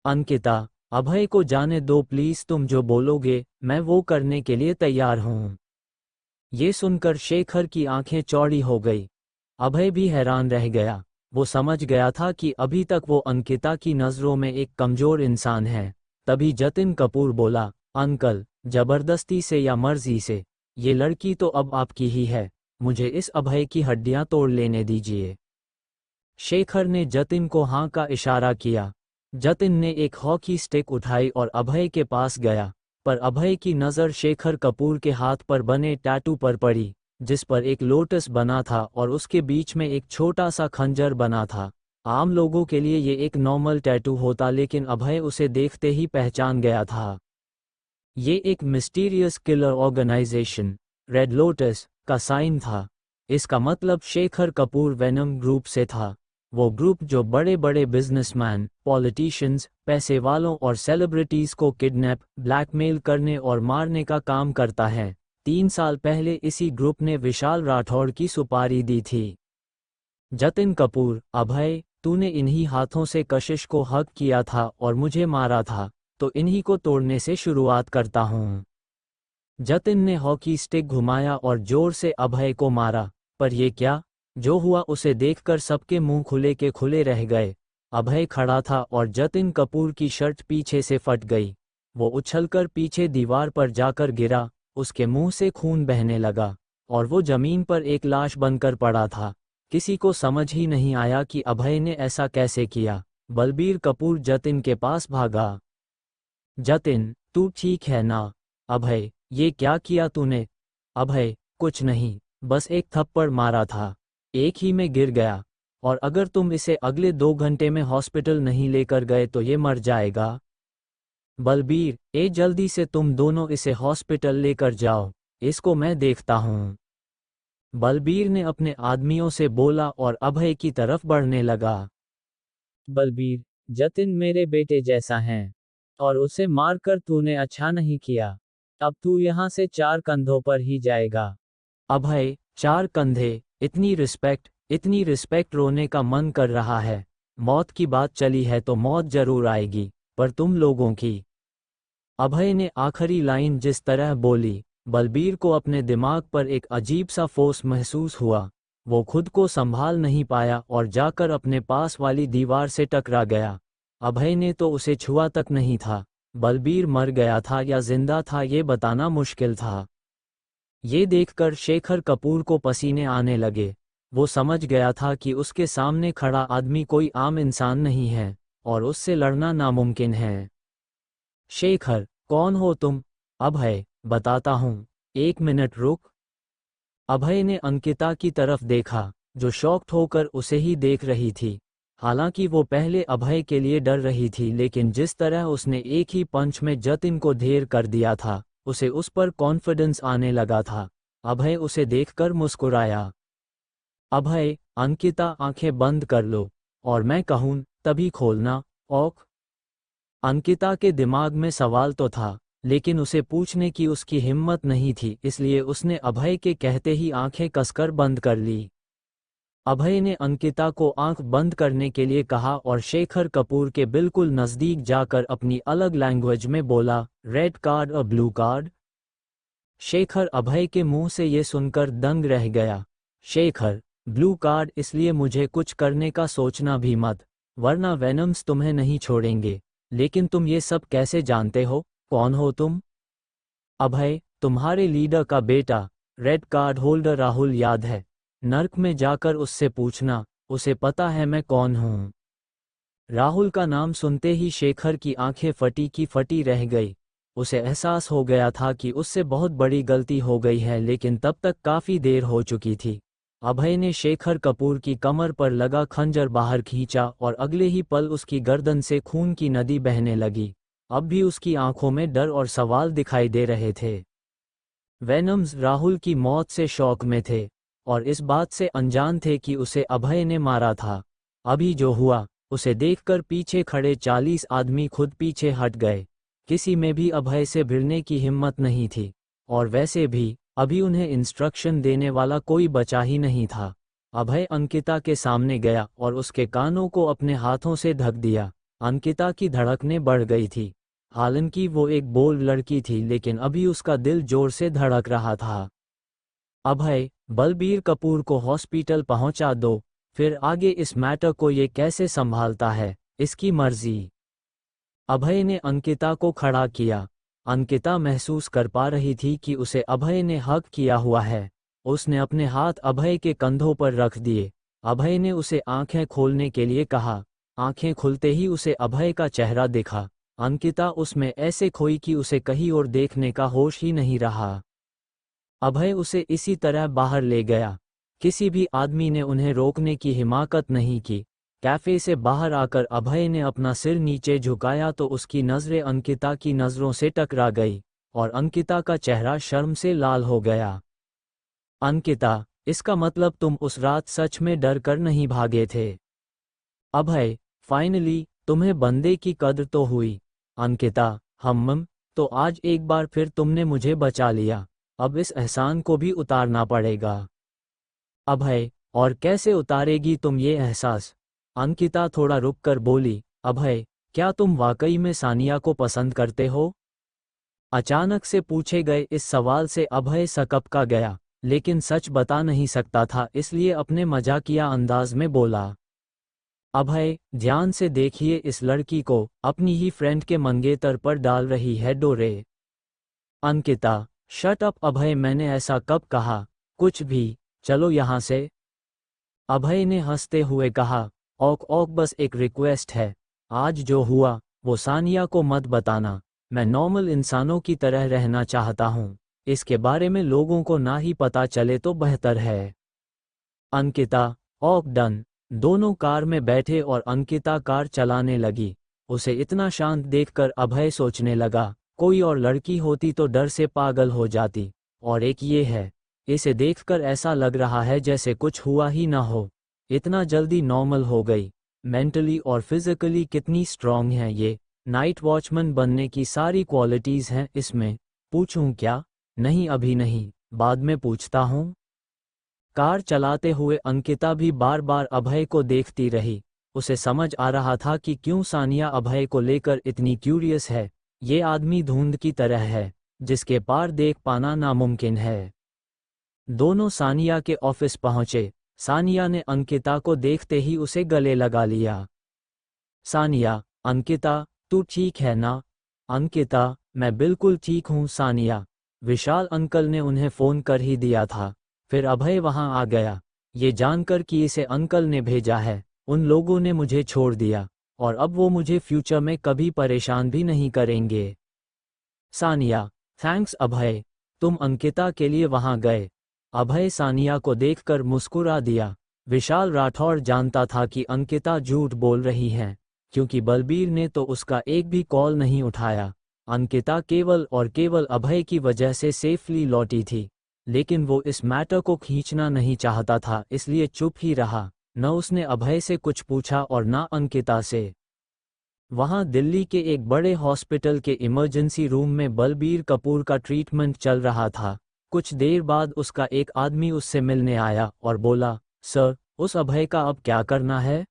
अंकिता, अभय को जाने दो प्लीज, तुम जो बोलोगे मैं वो करने के लिए तैयार हूँ। ये सुनकर शेखर की आंखें चौड़ी हो गई। अभय भी हैरान रह गया। वो समझ गया था कि अभी तक वो अंकिता की नज़रों में एक कमजोर इंसान है। तभी जतिन कपूर बोला, अंकल, जबरदस्ती से या मर्जी से, ये लड़की तो अब आपकी ही है। मुझे इस अभय की हड्डियां तोड़ लेने दीजिए। शेखर ने जतिन को हाँ का इशारा किया। जतिन ने एक हॉकी स्टिक उठाई और अभय के पास गया, पर अभय की नज़र शेखर कपूर के हाथ पर बने टैटू पर पड़ी, जिस पर एक लोटस बना था और उसके बीच में एक छोटा सा खंजर बना था। आम लोगों के लिए ये एक नॉर्मल टैटू होता, लेकिन अभय उसे देखते ही पहचान गया था। ये एक mysterious killer organization, red lotus, का साइन था। इसका मतलब शेखर कपूर वेनम ग्रुप से था। वो ग्रुप जो बड़े बड़े बिजनेसमैन, पॉलिटिशियंस, पैसे वालों और सेलिब्रिटीज को किडनैप, ब्लैकमेल करने और मारने का काम करता है, 3 साल पहले इसी ग्रुप ने विशाल राठौड़ की सुपारी दी थी। जतिन कपूर, अभय, तूने इन्हीं हाथों से कशिश को हक किया था और मुझे मारा था, तो इन्हीं को तोड़ने से शुरुआत करता हूँ। जतिन ने हॉकी स्टिक घुमाया और जोर से अभय को मारा, पर ये क्या जो हुआ उसे देखकर सबके मुंह खुले के खुले रह गए। अभय खड़ा था और जतिन कपूर की शर्ट पीछे से फट गई। वो उछलकर पीछे दीवार पर जाकर गिरा, उसके मुंह से खून बहने लगा और वो जमीन पर एक लाश बनकर पड़ा था। किसी को समझ ही नहीं आया कि अभय ने ऐसा कैसे किया। बलबीर कपूर जतिन के पास भागा। जतिन, तू ठीक है ना? अभय, ये क्या किया तूने? अभय, कुछ नहीं, बस एक थप्पड़ मारा था, एक ही में गिर गया, और अगर तुम इसे अगले 2 घंटे में हॉस्पिटल नहीं लेकर गए तो ये मर जाएगा। बलबीर, जल्दी से तुम दोनों इसे हॉस्पिटल लेकर जाओ, इसको मैं देखता हूँ। बलबीर ने अपने आदमियों से बोला और अभय की तरफ बढ़ने लगा। बलबीर, जतिन मेरे बेटे जैसा है, और उसे मारकर तूने अच्छा नहीं किया। अब तू यहाँ से 4 कंधों पर ही जाएगा। अभय, 4 कंधे, इतनी रिस्पेक्ट, रोने का मन कर रहा है। मौत की बात चली है तो मौत जरूर आएगी, पर तुम लोगों की। अभय ने आखिरी लाइन जिस तरह बोली, बलबीर को अपने दिमाग पर एक अजीब सा फोर्स महसूस हुआ। वो खुद को संभाल नहीं पाया और जाकर अपने पास वाली दीवार से टकरा गया। अभय ने तो उसे छुआ तक नहीं था। बलबीर मर गया था या जिंदा था ये बताना मुश्किल था। ये देखकर शेखर कपूर को पसीने आने लगे। वो समझ गया था कि उसके सामने खड़ा आदमी कोई आम इंसान नहीं है और उससे लड़ना नामुमकिन है। शेखर, कौन हो तुम? अभय, बताता हूँ, 1 मिनट रुक। अभय ने अंकिता की तरफ देखा, जो शॉक्ड होकर उसे ही देख रही थी। हालांकि वो पहले अभय के लिए डर रही थी, लेकिन जिस तरह उसने एक ही पंच में जतिन को ढेर कर दिया था, उसे उस पर कॉन्फिडेंस आने लगा था। अभय उसे देखकर मुस्कुराया। अभय, अंकिता आंखें बंद कर लो, और मैं कहूं तभी खोलना। औख। अंकिता के दिमाग में सवाल तो था, लेकिन उसे पूछने की उसकी हिम्मत नहीं थी, इसलिए उसने अभय के कहते ही आंखें कसकर बंद कर ली। अभय ने अंकिता को आंख बंद करने के लिए कहा और शेखर कपूर के बिल्कुल नजदीक जाकर अपनी अलग लैंग्वेज में बोला, रेड कार्ड और ब्लू कार्ड। शेखर अभय के मुंह से ये सुनकर दंग रह गया। शेखर, ब्लू कार्ड इसलिए मुझे कुछ करने का सोचना भी मत, वरना वेनम्स तुम्हें नहीं छोड़ेंगे। लेकिन तुम ये सब कैसे जानते हो? कौन हो तुम? अभय, तुम्हारे लीडर का बेटा, रेड कार्ड होल्डर राहुल याद है? नर्क में जाकर उससे पूछना, उसे पता है मैं कौन हूँ। राहुल का नाम सुनते ही शेखर की आंखें फटी की फटी रह गई। उसे एहसास हो गया था कि उससे बहुत बड़ी गलती हो गई है, लेकिन तब तक काफी देर हो चुकी थी। अभय ने शेखर कपूर की कमर पर लगा खंजर बाहर खींचा और अगले ही पल उसकी गर्दन से खून की नदी बहने लगी। अब भी उसकी आंखों में डर और सवाल दिखाई दे रहे थे। वेनम्स राहुल की मौत से शौक में थे और इस बात से अनजान थे कि उसे अभय ने मारा था। अभी जो हुआ, उसे देखकर पीछे खड़े 40 आदमी खुद पीछे हट गए। किसी में भी अभय से भिड़ने की हिम्मत नहीं थी, और वैसे भी अभी उन्हें इंस्ट्रक्शन देने वाला कोई बचा ही नहीं था। अभय अंकिता के सामने गया और उसके कानों को अपने हाथों से ढक दिया। अंकिता की धड़कनें बढ़ गई थी। हालांकि वो एक बोल्ड लड़की थी, लेकिन अभी उसका दिल जोर से धड़क रहा था। अभय, बलबीर कपूर को हॉस्पिटल पहुंचा दो, फिर आगे इस मैटर को ये कैसे संभालता है, इसकी मर्जी। अभय ने अंकिता को खड़ा किया। अंकिता महसूस कर पा रही थी कि उसे अभय ने हक किया हुआ है। उसने अपने हाथ अभय के कंधों पर रख दिए। अभय ने उसे आंखें खोलने के लिए कहा। आंखें खुलते ही उसे अभय का चेहरा दिखा। अंकिता उसमें ऐसे खोई कि उसे कहीं और देखने का होश ही नहीं रहा। अभय उसे इसी तरह बाहर ले गया। किसी भी आदमी ने उन्हें रोकने की हिम्मत नहीं की। कैफे से बाहर आकर अभय ने अपना सिर नीचे झुकाया तो उसकी नजरें अंकिता की नजरों से टकरा गई, और अंकिता का चेहरा शर्म से लाल हो गया। अंकिता, इसका मतलब तुम उस रात सच में डर कर नहीं भागे थे? अभय, फाइनली तुम्हें बंदे की कद्र तो हुई। अंकिता, तो आज एक बार फिर तुमने मुझे बचा लिया। अब इस एहसान को भी उतारना पड़ेगा। अभय, और कैसे उतारेगी तुम ये एहसास? अंकिता थोड़ा रुक कर बोली, अभय, क्या तुम वाकई में सानिया को पसंद करते हो? अचानक से पूछे गए इस सवाल से अभय सकपका गया, लेकिन सच बता नहीं सकता था, इसलिए अपने मजाकिया अंदाज में बोला, अभय, ध्यान से देखिए, इस लड़की को अपनी ही फ्रेंड के मंगेतर पर डाल रही है डोरे। अंकिता, शट अप अभय, मैंने ऐसा कब कहा? कुछ भी, चलो यहाँ से। अभय ने हंसते हुए कहा, ओक ओक, बस एक रिक्वेस्ट है, आज जो हुआ वो सानिया को मत बताना। मैं नॉर्मल इंसानों की तरह रहना चाहता हूँ, इसके बारे में लोगों को ना ही पता चले तो बेहतर है। Ankita, okay done. दोनों कार में बैठे और अंकिता कार चलाने लगी। उसे इतना शांत देखकर अभय सोचने लगा, कोई और लड़की होती तो डर से पागल हो जाती, और एक ये है, इसे देखकर ऐसा लग रहा है जैसे कुछ हुआ ही ना हो, इतना जल्दी नॉर्मल हो गई। मेंटली और फिजिकली कितनी स्ट्रांग है ये। नाइट वॉचमैन बनने की सारी क्वालिटीज़ हैं इसमें। पूछूं क्या? नहीं, अभी नहीं, बाद में पूछता हूँ। कार चलाते हुए अंकिता भी बार बार अभय को देखती रही। उसे समझ आ रहा था कि क्यों सानिया अभय को लेकर इतनी क्यूरियस है। ये आदमी धुंध की तरह है, जिसके पार देख पाना नामुमकिन है। दोनों सानिया के ऑफिस पहुंचे। सानिया ने अंकिता को देखते ही उसे गले लगा लिया। सानिया, अंकिता, तू ठीक है ना? अंकिता, मैं बिल्कुल ठीक हूँ सानिया। विशाल अंकल ने उन्हें फ़ोन कर ही दिया था। फिर अभय वहां आ गया, ये जानकर कि इसे अंकल ने भेजा है। उन लोगों ने मुझे छोड़ दिया, और अब वो मुझे फ्यूचर में कभी परेशान भी नहीं करेंगे। सानिया, थैंक्स अभय, तुम अंकिता के लिए वहां गए। अभय सानिया को देखकर मुस्कुरा दिया। विशाल राठौड़ जानता था कि अंकिता झूठ बोल रही है, क्योंकि बलबीर ने तो उसका एक भी कॉल नहीं उठाया। अंकिता केवल और केवल अभय की वजह से सेफली लौटी थी, लेकिन वो इस मैटर को खींचना नहीं चाहता था, इसलिए चुप ही रहा। न उसने अभय से कुछ पूछा और न अंकिता से। वहां दिल्ली के एक बड़े हॉस्पिटल के इमरजेंसी रूम में बलबीर कपूर का ट्रीटमेंट चल रहा था। कुछ देर बाद उसका एक आदमी उससे मिलने आया और बोला, सर, उस अभय का अब क्या करना है?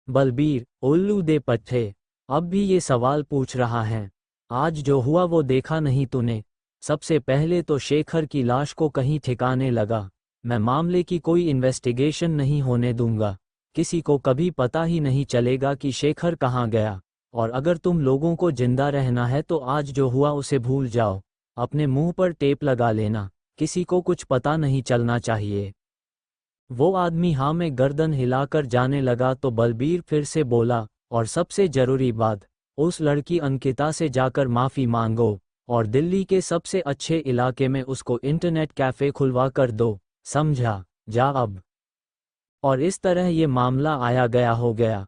बलबीर, उल्लू दे पट्टे, अब भी ये सवाल पूछ रहा है? आज जो हुआ वो देखा नहीं तूने? सबसे पहले तो शेखर की लाश को कहीं ठिकाने लगा। मैं मामले की कोई इन्वेस्टिगेशन नहीं होने दूंगा। किसी को कभी पता ही नहीं चलेगा कि शेखर कहाँ गया। और अगर तुम लोगों को जिंदा रहना है तो आज जो हुआ उसे भूल जाओ। अपने मुंह पर टेप लगा लेना, किसी को कुछ पता नहीं चलना चाहिए। वो आदमी हाँ में गर्दन हिलाकर जाने लगा तो बलबीर फिर से बोला, और सबसे जरूरी बात, उस लड़की अंकिता से जाकर माफ़ी मांगो, और दिल्ली के सबसे अच्छे इलाके में उसको इंटरनेट कैफ़े खुलवा कर दो, समझा? जा अब। और इस तरह ये मामला आया गया हो गया।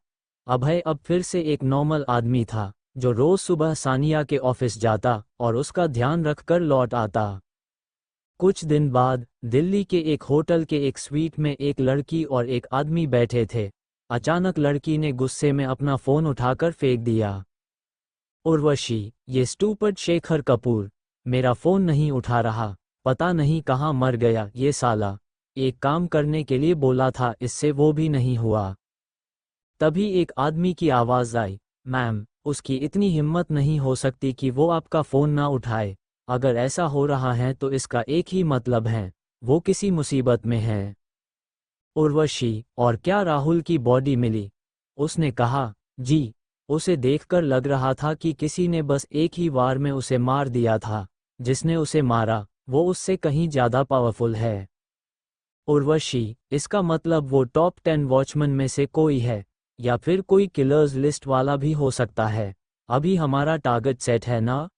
अभय अब फिर से एक नॉर्मल आदमी था, जो रोज सुबह सानिया के ऑफिस जाता और उसका ध्यान रखकर लौट आता। कुछ दिन बाद दिल्ली के एक होटल के एक स्वीट में एक लड़की और एक आदमी बैठे थे। अचानक लड़की ने गुस्से में अपना फ़ोन उठाकर फेंक दिया। उर्वशी, ये स्टूपिड शेखर कपूर मेरा फ़ोन नहीं उठा रहा, पता नहीं कहाँ मर गया ये साला। एक काम करने के लिए बोला था, इससे वो भी नहीं हुआ। तभी एक आदमी की आवाज़ आई, मैम, उसकी इतनी हिम्मत नहीं हो सकती कि वो आपका फ़ोन ना उठाए। अगर ऐसा हो रहा है तो इसका एक ही मतलब है, वो किसी मुसीबत में है। उर्वशी, और क्या राहुल की बॉडी मिली? उसने कहा, जी। उसे देखकर लग रहा था कि किसी ने बस एक ही वार में उसे मार दिया था। जिसने उसे मारा वो उससे कहीं ज़्यादा पावरफुल है। उर्वशी, इसका मतलब वो टॉप 10 वॉचमैन में से कोई है, या फिर कोई किलर्स लिस्ट वाला भी हो सकता है। अभी हमारा टारगेट सेट है ना?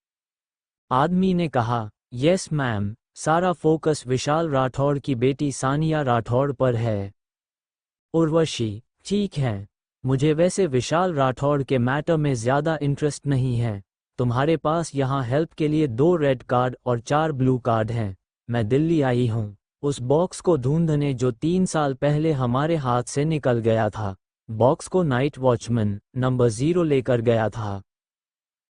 आदमी ने कहा, यस मैम। सारा फोकस विशाल राठौड़ की बेटी सानिया राठौड़ पर है। उर्वशी, ठीक है। मुझे वैसे विशाल राठौड़ के मैटर में ज़्यादा इंटरेस्ट नहीं है। तुम्हारे पास यहाँ हेल्प के लिए 2 रेड कार्ड और 4 ब्लू कार्ड हैं। मैं दिल्ली आई हूँ उस बॉक्स को ढूंढने जो 3 साल पहले हमारे हाथ से निकल गया था। बॉक्स को नाइट वॉचमैन नंबर 0 लेकर गया था।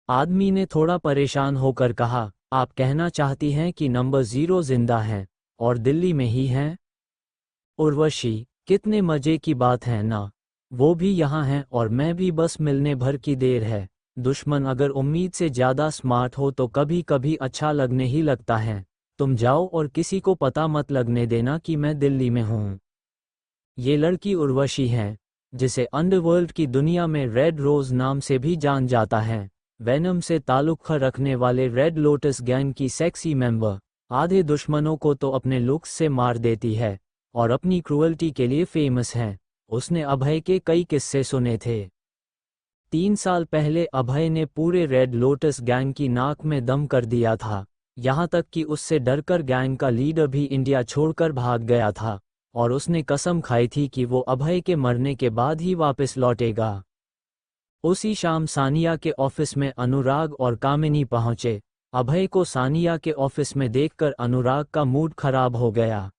आदमी ने थोड़ा परेशान होकर कहा, आप कहना चाहती हैं कि नंबर 0 जिंदा हैं और दिल्ली में ही हैं? उर्वशी, कितने मजे की बात है ना। वो भी यहाँ हैं और मैं भी, बस मिलने भर की देर है। दुश्मन अगर उम्मीद से ज़्यादा स्मार्ट हो तो कभी कभी अच्छा लगने ही लगता है। तुम जाओ और किसी को पता मत लगने देना कि मैं दिल्ली में हूँ। ये लड़की उर्वशी है, जिसे अंडरवर्ल्ड की दुनिया में रेड रोज नाम से भी जान जाता है। वेनम से ताल्लुक रखने वाले रेड लोटस गैंग की सेक्सी मेंबर। आधे दुश्मनों को तो अपने लुक्स से मार देती है और अपनी क्रूअल्टी के लिए फेमस है। उसने अभय के कई किस्से सुने थे। 3 साल पहले अभय ने पूरे रेड लोटस गैंग की नाक में दम कर दिया था। यहाँ तक कि उससे डरकर गैंग का लीडर भी इंडिया छोड़कर भाग गया था और उसने कसम खाई थी कि वो अभय के मरने के बाद ही वापस लौटेगा। उसी शाम सानिया के ऑफिस में अनुराग और कामिनी पहुंचे। अभय को सानिया के ऑफिस में देखकर अनुराग का मूड खराब हो गया।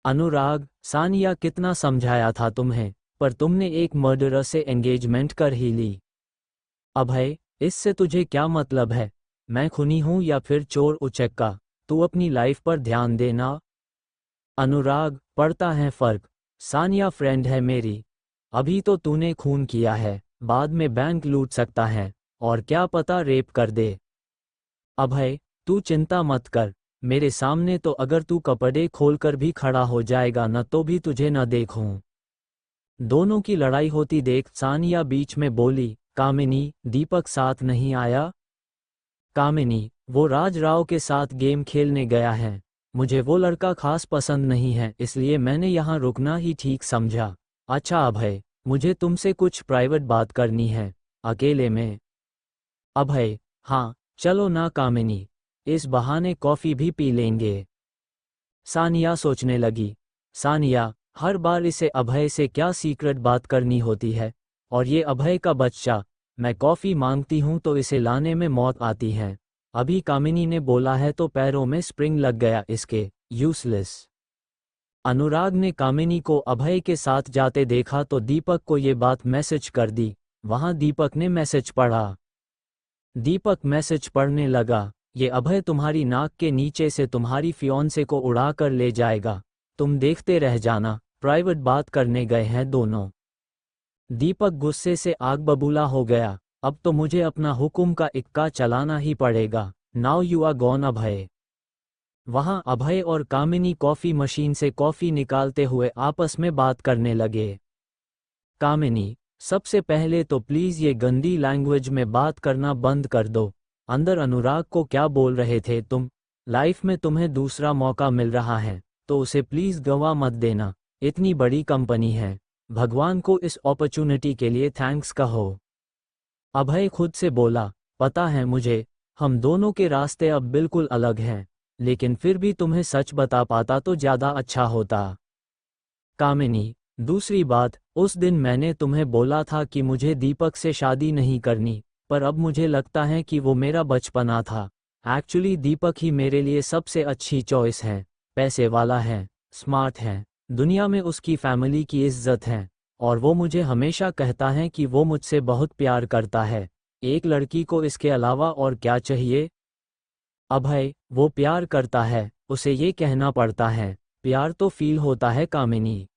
अनुराग, सानिया कितना समझाया था तुम्हें, पर तुमने एक मर्डरर से एंगेजमेंट कर ही ली। अभय, इससे तुझे क्या मतलब है? मैं खूनी हूं या फिर चोर उचक्का? तू अपनी लाइफ पर ध्यान देना। अनुराग, पड़ता है फर्क। सानिया फ्रेंड है मेरी। अभी तो तूने खून किया है, बाद में बैंक लूट सकता है और क्या पता रेप कर दे। अभय, तू चिंता मत कर। मेरे सामने तो अगर तू कपड़े खोलकर भी खड़ा हो जाएगा न तो भी तुझे न देखूं। दोनों की लड़ाई होती देख सानिया बीच में बोली, कामिनी, दीपक साथ नहीं आया? कामिनी, वो राज राव के साथ गेम खेलने गया है। मुझे वो लड़का खास पसंद नहीं है, इसलिए मैंने यहाँ रुकना ही ठीक समझा। अच्छा अभय, मुझे तुमसे कुछ प्राइवेट बात करनी है, अकेले में। अभय, हाँ, चलो ना कामिनी, इस बहाने कॉफ़ी भी पी लेंगे। सानिया सोचने लगी, सानिया, हर बार इसे अभय से क्या सीक्रेट बात करनी होती है, और ये अभय का बच्चा। मैं कॉफ़ी मांगती हूँ तो इसे लाने में मौत आती है। अभी कामिनी ने बोला है तो पैरों में स्प्रिंग लग गया इसके, यूजलेस। अनुराग ने कामिनी को अभय के साथ जाते देखा तो दीपक को ये बात मैसेज कर दी। वहाँ दीपक ने मैसेज पढ़ा। दीपक मैसेज पढ़ने लगा, ये अभय तुम्हारी नाक के नीचे से तुम्हारी फियोंसे को उड़ा कर ले जाएगा। तुम देखते रह जाना, प्राइवेट बात करने गए हैं दोनों। दीपक गुस्से से आग बबूला हो गया। अब तो मुझे अपना हुक्म का इक्का चलाना ही पड़ेगा। नाउ यू आर गॉन अभय। वहां अभय और कामिनी कॉफी मशीन से कॉफी निकालते हुए आपस में बात करने लगे। कामिनी, सबसे पहले तो प्लीज ये गंदी लैंग्वेज में बात करना बंद कर दो। अंदर अनुराग को क्या बोल रहे थे तुम? लाइफ में तुम्हें दूसरा मौका मिल रहा है तो उसे प्लीज गवा मत देना। इतनी बड़ी कंपनी है, भगवान को इस अपॉर्चुनिटी के लिए थैंक्स कहो। अभय खुद से बोला, पता है मुझे, हम दोनों के रास्ते अब बिल्कुल अलग हैं, लेकिन फिर भी तुम्हें सच बता पाता तो ज़्यादा अच्छा होता। कामिनी, दूसरी बात, उस दिन मैंने तुम्हें बोला था कि मुझे दीपक से शादी नहीं करनी, पर अब मुझे लगता है कि वो मेरा बचपना था। एक्चुअली दीपक ही मेरे लिए सबसे अच्छी चॉइस है। पैसे वाला है, स्मार्ट है, दुनिया में उसकी फैमिली की इज्जत है, और वो मुझे हमेशा कहता है कि वो मुझसे बहुत प्यार करता है। एक लड़की को इसके अलावा और क्या चाहिए? अभय, वो प्यार करता है, उसे ये कहना पड़ता है, प्यार तो फील होता है कामिनी।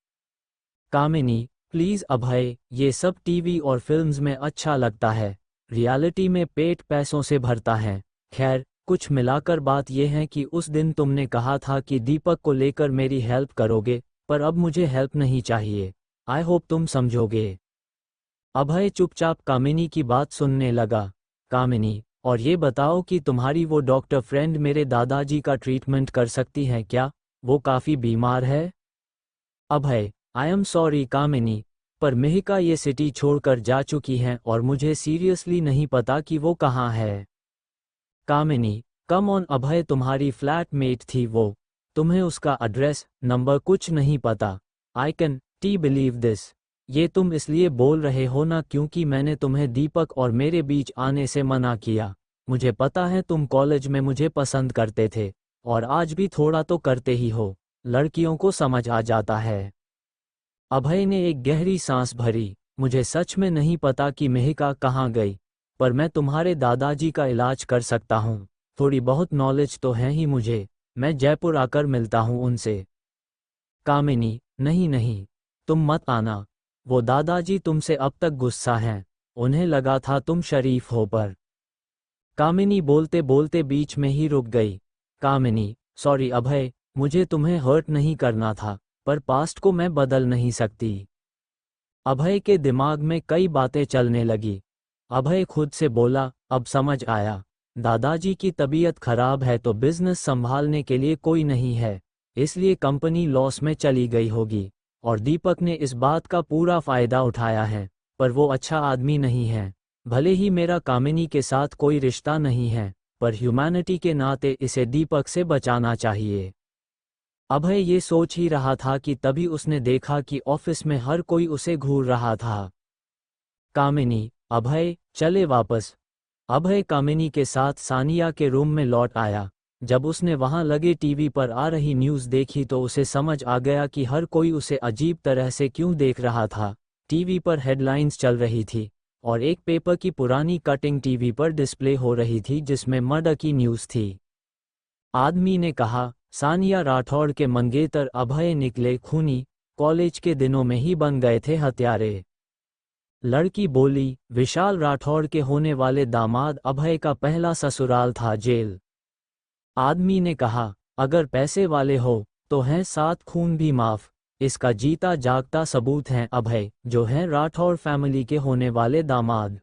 कामिनी, प्लीज अभय, ये सब टीवी और फिल्म्स में अच्छा लगता है, रियलिटी में पेट पैसों से भरता है। खैर, कुछ मिलाकर बात यह है कि उस दिन तुमने कहा था कि दीपक को लेकर मेरी हेल्प करोगे, पर अब मुझे हेल्प नहीं चाहिए। आई होप तुम समझोगे। अभय चुपचाप कामिनी की बात सुनने लगा। कामिनी, और ये बताओ कि तुम्हारी वो डॉक्टर फ्रेंड मेरे दादाजी का ट्रीटमेंट कर सकती है क्या? वो काफ़ी बीमार है। अभय, आई एम सॉरी कामिनी, पर मिहिका ये सिटी छोड़कर जा चुकी हैं और मुझे सीरियसली नहीं पता कि वो कहाँ है। कामिनी, कम ऑन अभय, तुम्हारी फ्लैटमेट थी वो, तुम्हें उसका एड्रेस नंबर कुछ नहीं पता? I can T believe this. ये तुम इसलिए बोल रहे हो ना क्योंकि मैंने तुम्हें दीपक और मेरे बीच आने से मना किया। मुझे पता है तुम कॉलेज में मुझे पसंद करते थे, और आज भी थोड़ा तो करते ही हो, लड़कियों को समझ आ जाता है। अभय ने एक गहरी सांस भरी। मुझे सच में नहीं पता कि मिहिका कहाँ गई, पर मैं तुम्हारे दादाजी का इलाज कर सकता हूँ, थोड़ी बहुत नॉलेज तो है ही मुझे, मैं जयपुर आकर मिलता हूँ उनसे। कामिनी, नहीं नहीं, तुम मत आना, वो दादाजी तुमसे अब तक गुस्सा हैं, उन्हें लगा था तुम शरीफ हो पर। कामिनी बोलते बोलते बीच में ही रुक गई। कामिनी, सॉरी अभय, मुझे तुम्हें हर्ट नहीं करना था, पर पास्ट को मैं बदल नहीं सकती। अभय के दिमाग में कई बातें चलने लगी। अभय खुद से बोला, अब समझ आया, दादाजी की तबीयत खराब है तो बिजनेस संभालने के लिए कोई नहीं है, इसलिए कंपनी लॉस में चली गई होगी, और दीपक ने इस बात का पूरा फायदा उठाया है, पर वो अच्छा आदमी नहीं है। भले ही मेरा कामिनी के साथ कोई रिश्ता नहीं है, पर ह्यूमैनिटी के नाते इसे दीपक से बचाना चाहिए। अभय ये सोच ही रहा था कि तभी उसने देखा कि ऑफिस में हर कोई उसे घूर रहा था। कामिनी, अभय, चले वापस। अभय कामिनी के साथ सानिया के रूम में लौट आया। जब उसने वहां लगे टीवी पर आ रही न्यूज़ देखी तो उसे समझ आ गया कि हर कोई उसे अजीब तरह से क्यों देख रहा था। टीवी पर हेडलाइंस चल रही थी, और एक पेपर की पुरानी कटिंग टीवी पर डिस्प्ले हो रही थी जिसमें मर्डर की न्यूज़ थी। आदमी ने कहा, सानिया राठौड़ के मंगेतर अभय निकले खूनी, कॉलेज के दिनों में ही बन गए थे हत्यारे। लड़की बोली, विशाल राठौड़ के होने वाले दामाद अभय का पहला ससुराल था जेल। आदमी ने कहा, अगर पैसे वाले हो तो हैं 7 खून भी माफ, इसका जीता जागता सबूत हैं अभय, जो हैं राठौड़ फैमिली के होने वाले दामाद।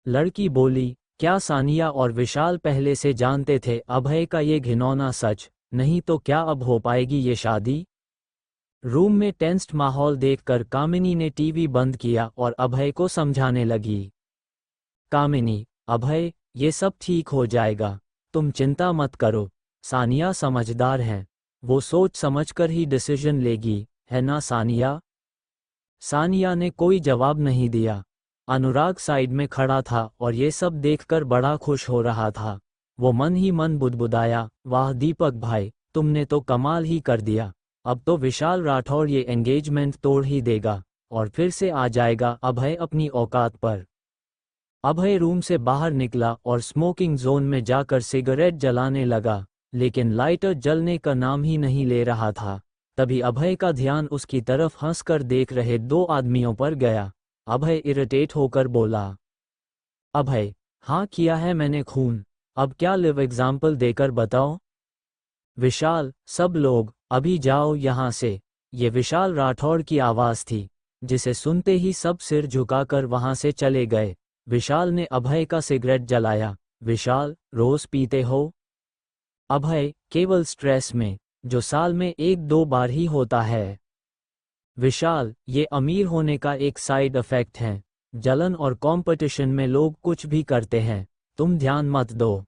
लड़की बोली, क्या सानिया और विशाल पहले से जानते थे अभय का ये घिनौना सच, नहीं तो क्या अब हो पाएगी ये शादी? रूम में टेंस्ड माहौल देखकर कामिनी ने टीवी बंद किया और अभय को समझाने लगी। कामिनी, अभय, ये सब ठीक हो जाएगा, तुम चिंता मत करो, सानिया समझदार है, वो सोच समझकर ही डिसीजन लेगी, है ना सानिया? सानिया ने कोई जवाब नहीं दिया। अनुराग साइड में खड़ा था और ये सब देखकर बड़ा खुश हो रहा था। वो मन ही मन बुदबुदाया, वाह दीपक भाई, तुमने तो कमाल ही कर दिया, अब तो विशाल राठौड़ ये एंगेजमेंट तोड़ ही देगा, और फिर से आ जाएगा अभय अपनी औकात पर। अभय रूम से बाहर निकला और स्मोकिंग जोन में जाकर सिगरेट जलाने लगा, लेकिन लाइटर जलने का नाम ही नहीं ले रहा था। तभी अभय का ध्यान उसकी तरफ हंसकर देख रहे 2 आदमियों पर गया। अभय इरिटेट होकर बोला, अभय, हाँ किया है मैंने खून, अब क्या लिव एग्जाम्पल देकर बताओ? विशाल, सब लोग अभी जाओ यहाँ से। ये विशाल राठौड़ की आवाज़ थी, जिसे सुनते ही सब सिर झुकाकर वहां से चले गए। विशाल ने अभय का सिगरेट जलाया। विशाल, रोज पीते हो? अभय, केवल स्ट्रेस में, जो साल में 1-2 बार ही होता है। विशाल, ये अमीर होने का एक साइड इफेक्ट है, जलन और कंपटीशन में लोग कुछ भी करते हैं, तुम ध्यान मत दो।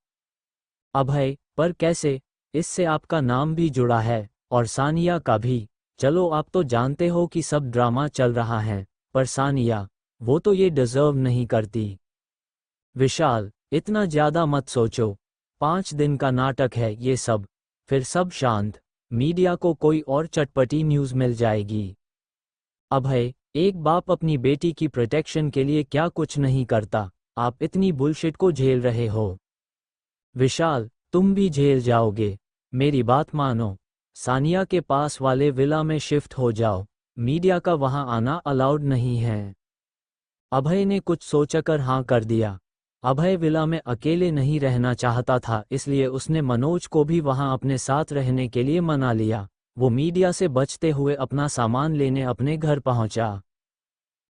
अभय, पर कैसे? इससे आपका नाम भी जुड़ा है, और सानिया का भी। चलो आप तो जानते हो कि सब ड्रामा चल रहा है, पर सानिया, वो तो ये डिजर्व नहीं करती। विशाल, इतना ज्यादा मत सोचो, 5 दिन का नाटक है ये सब, फिर सब शांत, मीडिया को कोई और चटपटी न्यूज़ मिल जाएगी। अभय, एक बाप अपनी बेटी की प्रोटेक्शन के लिए क्या कुछ नहीं करता, आप इतनी बुलशिट को झेल रहे हो। विशाल, तुम भी झेल जाओगे, मेरी बात मानो, सानिया के पास वाले विला में शिफ्ट हो जाओ, मीडिया का वहां आना अलाउड नहीं है। अभय ने कुछ सोचकर हाँ कर दिया। अभय विला में अकेले नहीं रहना चाहता था, इसलिए उसने मनोज को भी वहां अपने साथ रहने के लिए मना लिया। वो मीडिया से बचते हुए अपना सामान लेने अपने घर पहुंचा।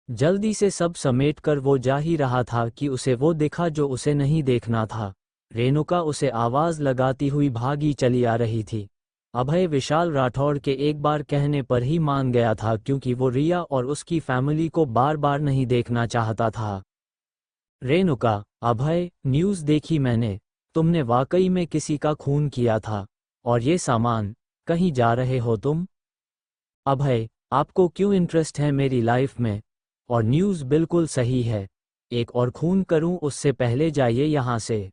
जल्दी से सब समेटकर वो जा ही रहा था कि उसे वो दिखा जो उसे नहीं देखना था। रेणुका उसे आवाज लगाती हुई भागी चली आ रही थी। अभय विशाल राठौड़ के एक बार कहने पर ही मान गया था, क्योंकि वो रिया और उसकी फैमिली को बार बार नहीं देखना चाहता था। रेणुका, अभय, न्यूज़ देखी मैंने, तुमने वाकई में किसी का खून किया था, और ये सामान, कहीं जा रहे हो तुम? अभय, आपको क्यों इंटरेस्ट है मेरी लाइफ में? और न्यूज़ बिल्कुल सही है, एक और खून करूं उससे पहले जाइए यहाँ से।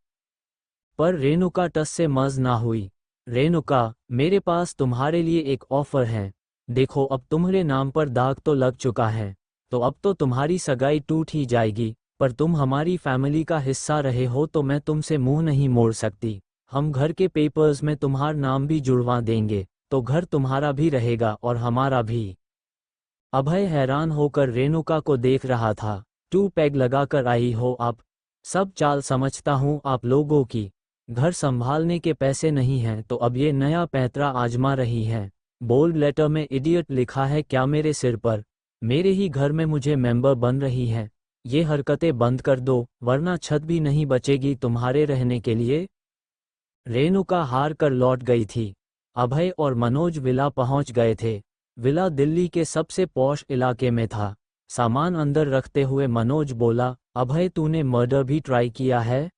पर रेणुका टस से मज ना हुई। रेणुका, मेरे पास तुम्हारे लिए एक ऑफर है, देखो अब तुम्हारे नाम पर दाग तो लग चुका है, तो अब तो तुम्हारी सगाई टूट ही जाएगी, पर तुम हमारी फैमिली का हिस्सा रहे हो तो मैं तुमसे मुंह नहीं मोड़ सकती। हम घर के पेपर्स में तुम्हारा नाम भी जुड़वा देंगे, तो घर तुम्हारा भी रहेगा और हमारा भी। अभय हैरान होकर रेणुका को देख रहा था। 2 पैग लगाकर आई हो आप? सब चाल समझता हूँ आप लोगों की। घर संभालने के पैसे नहीं हैं तो अब ये नया पैंतरा आजमा रही हैं। बोल्ड लेटर में इडियट लिखा है क्या मेरे सिर पर? मेरे ही घर में मुझे मेंबर बन रही हैं। ये हरकतें बंद कर दो, वरना छत भी नहीं बचेगी तुम्हारे रहने के लिए। रेणुका हार कर लौट गई थी। अभय और मनोज विला पहुंच गए थे। विला दिल्ली के सबसे पॉश इलाके में था। सामान अंदर रखते हुए मनोज बोला, अभय तूने मर्डर भी ट्राई किया है?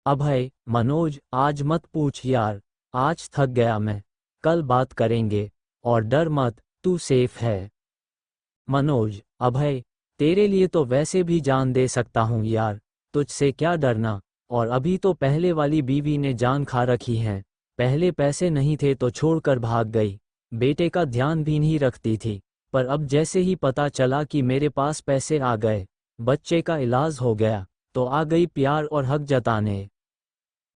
अभय, मनोज आज मत पूछ यार, आज थक गया मैं। कल बात करेंगे। और डर मत, तू सेफ है। मनोज, अभय, तेरे लिए तो वैसे भी जान दे सकता हूँ यार, तुझसे क्या डरना। और अभी तो पहले वाली बीवी ने जान खा रखी है। पहले पैसे नहीं थे तो छोड़कर भाग गई। बेटे का ध्यान भी नहीं रखती थी, पर अब जैसे ही पता चला कि मेरे पास पैसे आ गए, बच्चे का इलाज हो गया, तो आ गई प्यार और हक जताने।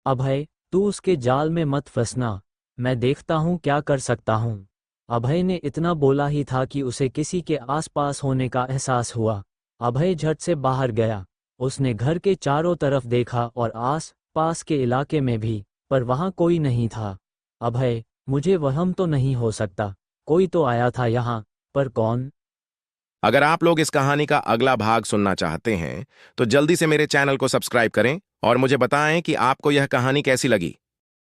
अभय, तू उसके जाल में मत फंसना, मैं देखता हूँ क्या कर सकता हूँ। अभय ने इतना बोला ही था कि उसे किसी के आसपास होने का एहसास हुआ। अभय झट से बाहर गया। उसने घर के चारों तरफ देखा और आस पास के इलाके में भी, पर वहां कोई नहीं था। अभय, मुझे वहम तो नहीं हो सकता, कोई तो आया था यहाँ, पर कौन? अगर आप लोग इस कहानी का अगला भाग सुनना चाहते हैं तो जल्दी से मेरे चैनल को सब्सक्राइब करें और मुझे बताएं कि आपको यह कहानी कैसी लगी।